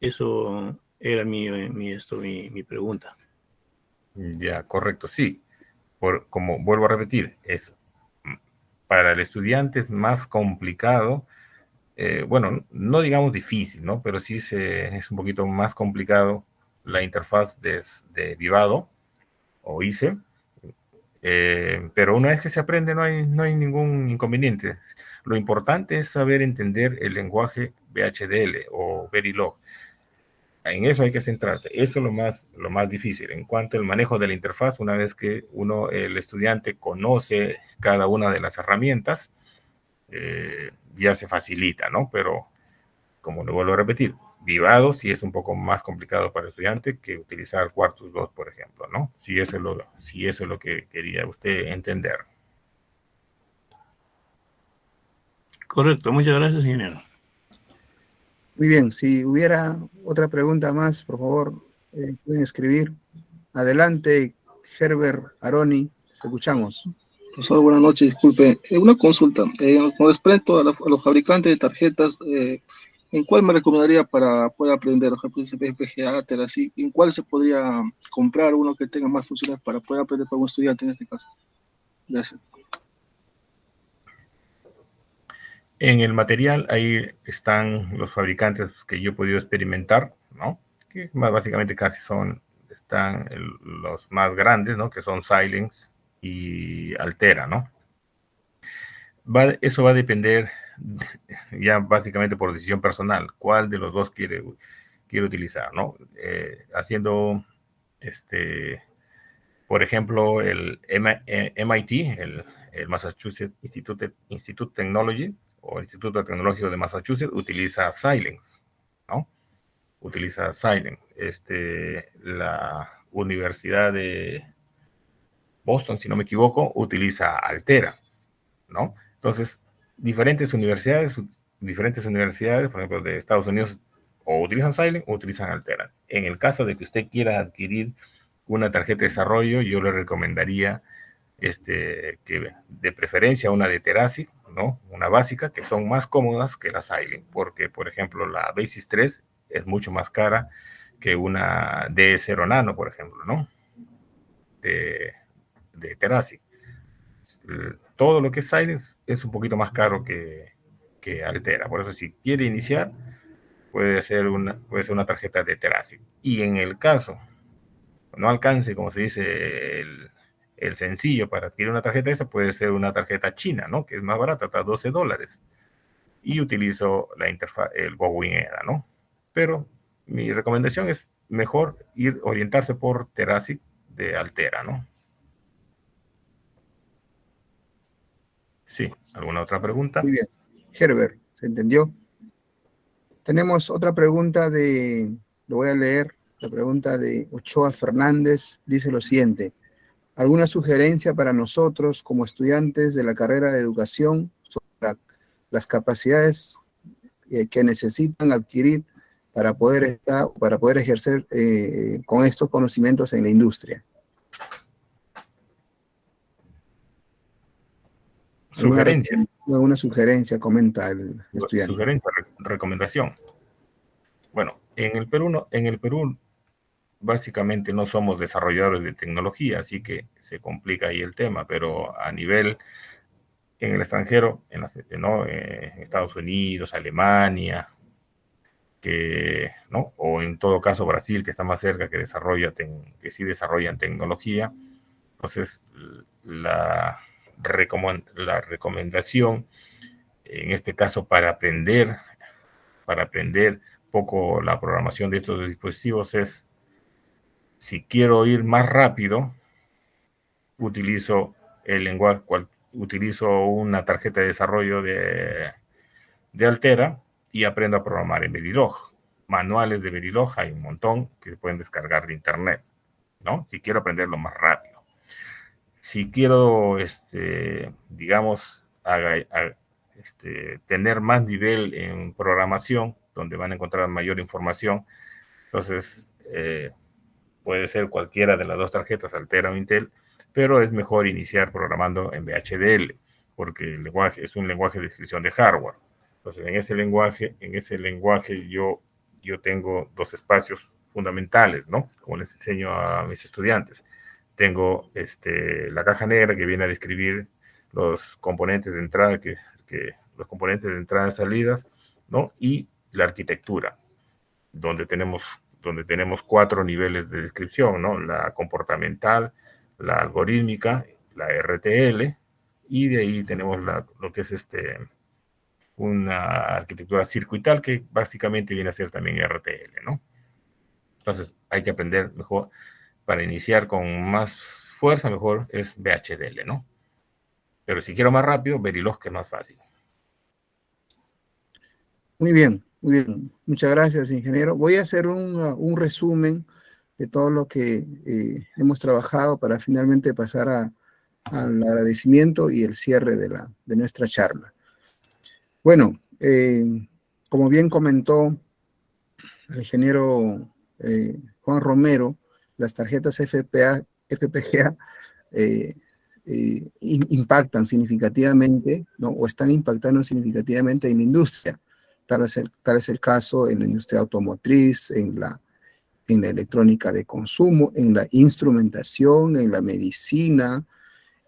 Eso era mi pregunta. Ya, correcto, sí. Como vuelvo a repetir, para el estudiante es más complicado, bueno, no digamos difícil, ¿no? Pero sí es un poquito más complicado la interfaz de Vivado o ICE, pero una vez que se aprende no hay ningún inconveniente. Lo importante es saber entender el lenguaje VHDL o Verilog. En eso hay que centrarse. Eso es lo más difícil. En cuanto al manejo de la interfaz, una vez que el estudiante conoce cada una de las herramientas, ya se facilita, ¿no? Pero, como le vuelvo a repetir, Vivado sí es un poco más complicado para el estudiante que utilizar Quartus 2, por ejemplo, ¿no? Si eso es lo que quería usted entender. Correcto, muchas gracias, ingeniero. Muy bien, si hubiera otra pregunta más, por favor, pueden escribir. Adelante, Herbert Aroni, escuchamos. Profesor, buenas noches, disculpe. Una consulta. Con respecto a los fabricantes de tarjetas, ¿en cuál me recomendaría para poder aprender? Por ejemplo, FPGA, así. ¿En cuál se podría comprar uno que tenga más funciones para poder aprender para un estudiante en este caso? Gracias. En el material ahí están los fabricantes que yo he podido experimentar, ¿no? Que más básicamente están los más grandes, ¿no? Que son Xilinx y Altera, ¿no? Eso va a depender ya básicamente por decisión personal, cuál de los dos quiere utilizar, ¿no? Haciendo, por ejemplo, el MIT, el Massachusetts Institute Technology, o Instituto Tecnológico de Massachusetts, utiliza Xilinx, ¿no? Utiliza Xilinx. La Universidad de Boston, si no me equivoco, utiliza Altera, ¿no? Entonces, diferentes universidades, por ejemplo, de Estados Unidos, o utilizan Xilinx o utilizan Altera. En el caso de que usted quiera adquirir una tarjeta de desarrollo, yo le recomendaría que de preferencia una de Terasic, ¿no? Una básica, que son más cómodas que la Xilinx, porque, por ejemplo, la Basis 3 es mucho más cara que una D0 Nano, por ejemplo, ¿no? De Terasic. Todo lo que es Xilinx es un poquito más caro que Altera. Por eso, si quiere iniciar, puede ser una tarjeta de Terasic. Y en el caso no alcance, como se dice, el sencillo para adquirir una tarjeta esa, puede ser una tarjeta china, ¿no? Que es más barata, está $12. Y utilizo la interfaz, el Gowin EDA, ¿no? Pero mi recomendación es mejor orientarse por Terasic de Altera, ¿no? Sí, ¿alguna otra pregunta? Muy bien. Herbert, ¿se entendió? Tenemos otra pregunta lo voy a leer, la pregunta de Ochoa Fernández, dice lo siguiente. ¿Alguna sugerencia para nosotros como estudiantes de la carrera de educación sobre las capacidades que necesitan adquirir para poder ejercer con estos conocimientos en la industria? Sugerencia. ¿Alguna sugerencia, comenta el estudiante? Sugerencia, recomendación. Bueno, en el Perú básicamente no somos desarrolladores de tecnología, así que se complica ahí el tema, pero a nivel en el extranjero, en Estados Unidos, Alemania, ¿no? O en todo caso Brasil, que está más cerca, que sí desarrollan tecnología. Entonces, la recomendación, en este caso, para aprender poco la programación de estos dispositivos es, si quiero ir más rápido, utilizo una tarjeta de desarrollo de Altera y aprendo a programar en Verilog. Manuales de Verilog hay un montón que se pueden descargar de internet, ¿no? Si quiero aprenderlo más rápido. Si quiero, digamos, tener más nivel en programación, donde van a encontrar mayor información, entonces puede ser cualquiera de las dos tarjetas, Altera o Intel, pero es mejor iniciar programando en VHDL, porque el lenguaje es un lenguaje de descripción de hardware. Entonces, en ese lenguaje yo tengo dos espacios fundamentales, ¿no? Como les enseño a mis estudiantes. Tengo la caja negra, que viene a describir los componentes de entrada, los componentes de entrada y salidas, ¿no? Y la arquitectura, donde tenemos donde tenemos 4 niveles de descripción, ¿no? La comportamental, la algorítmica, la RTL, y de ahí tenemos lo que es una arquitectura circuital, que básicamente viene a ser también RTL, ¿no? Entonces hay que aprender mejor, para iniciar con más fuerza, mejor es VHDL, ¿no? Pero si quiero más rápido, Verilog, que es más fácil. Muy bien, muy bien. Muchas gracias, ingeniero. Voy a hacer un resumen de todo lo que hemos trabajado para finalmente pasar al agradecimiento y el cierre de nuestra charla. Bueno, como bien comentó el ingeniero Juan Romero, las tarjetas FPGA impactan significativamente, ¿no? O están impactando significativamente en la industria. Tal es el caso en la industria automotriz, en la electrónica de consumo, en la instrumentación, en la medicina,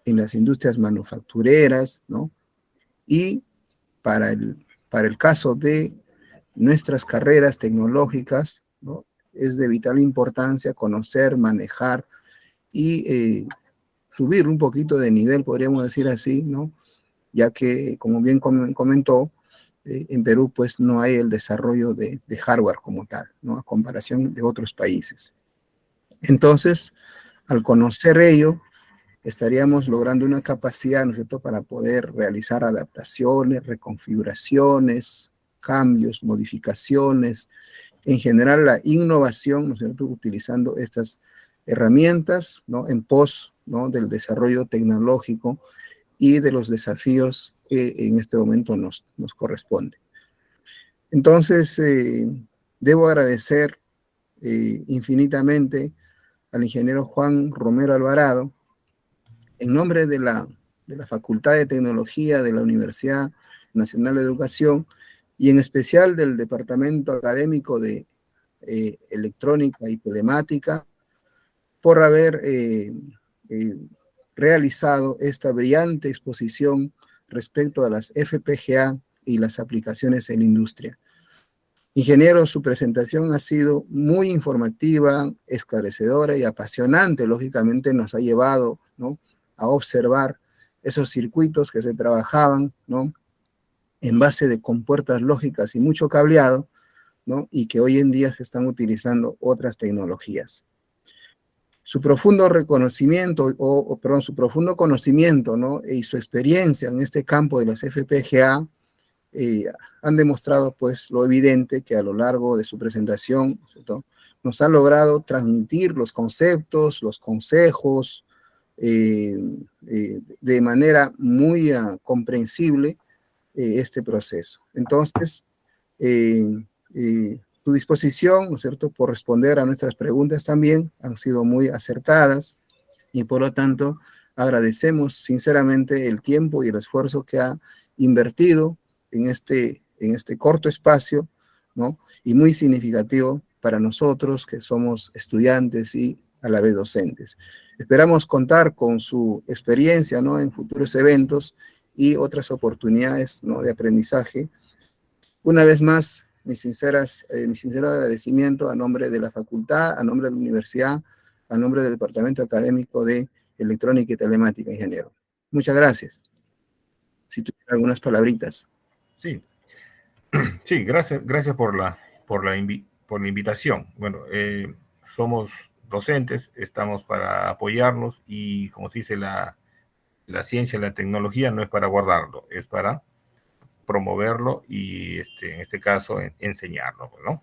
en las industrias manufactureras, ¿no? Y para el caso de nuestras carreras tecnológicas, ¿no? Es de vital importancia conocer, manejar y subir un poquito de nivel, podríamos decir así, ¿no? Ya que, como bien comentó, en Perú pues no hay el desarrollo de hardware como tal, ¿no? A comparación de otros países. Entonces, al conocer ello, estaríamos logrando una capacidad, ¿no es cierto?, para poder realizar adaptaciones, reconfiguraciones, cambios, modificaciones, en general la innovación, ¿no es cierto?, utilizando estas herramientas, ¿no?, en pos, ¿no?, del desarrollo tecnológico y de los desafíos que en este momento nos corresponde. Entonces, debo agradecer infinitamente al ingeniero Juan Romero Alvarado, en nombre de la Facultad de Tecnología de la Universidad Nacional de Educación y en especial del Departamento Académico de Electrónica y Telemática, por haber realizado esta brillante exposición respecto a las FPGA y las aplicaciones en la industria. Ingeniero, su presentación ha sido muy informativa, esclarecedora y apasionante. Lógicamente nos ha llevado, ¿no?, a observar esos circuitos que se trabajaban, ¿no?, en base de compuertas lógicas y mucho cableado, ¿no?, y que hoy en día se están utilizando otras tecnologías. Su profundo reconocimiento, su profundo conocimiento, ¿no?, y su experiencia en este campo de las FPGA han demostrado pues lo evidente que a lo largo de su presentación, ¿no?, nos ha logrado transmitir los conceptos, los consejos, de manera muy comprensible este proceso. Entonces, su disposición, ¿no es cierto?, por responder a nuestras preguntas también han sido muy acertadas y por lo tanto agradecemos sinceramente el tiempo y el esfuerzo que ha invertido en este corto espacio, ¿no?, y muy significativo para nosotros que somos estudiantes y a la vez docentes. Esperamos contar con su experiencia, ¿no?, en futuros eventos y otras oportunidades, ¿no?, de aprendizaje. Una vez más, mi sincero agradecimiento a nombre de la facultad, a nombre de la universidad, a nombre del Departamento Académico de Electrónica y Telemática, ingeniero. Muchas gracias. Si tuviera algunas palabritas. Sí, sí, gracias por la invitación. Bueno, somos docentes, estamos para apoyarnos y, como se dice, la ciencia y la tecnología no es para guardarlo, es para promoverlo y, en este caso, enseñarlo, ¿no?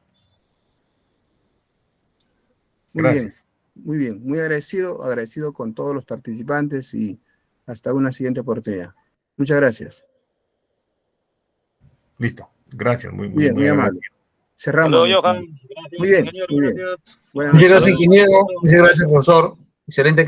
Muy Gracias. bien, muy bien. Muy agradecido con todos los participantes y hasta una siguiente oportunidad. Muchas gracias. Listo. Gracias, muy Muy bien, muy amable. agradecido. Cerramos. Hasta luego, Johan. Gracias, Muy bien, ingeniero, muy bien. gracias. Buenas Muchas noches. gracias, ingeniero. Muchas gracias, profesor. Excelente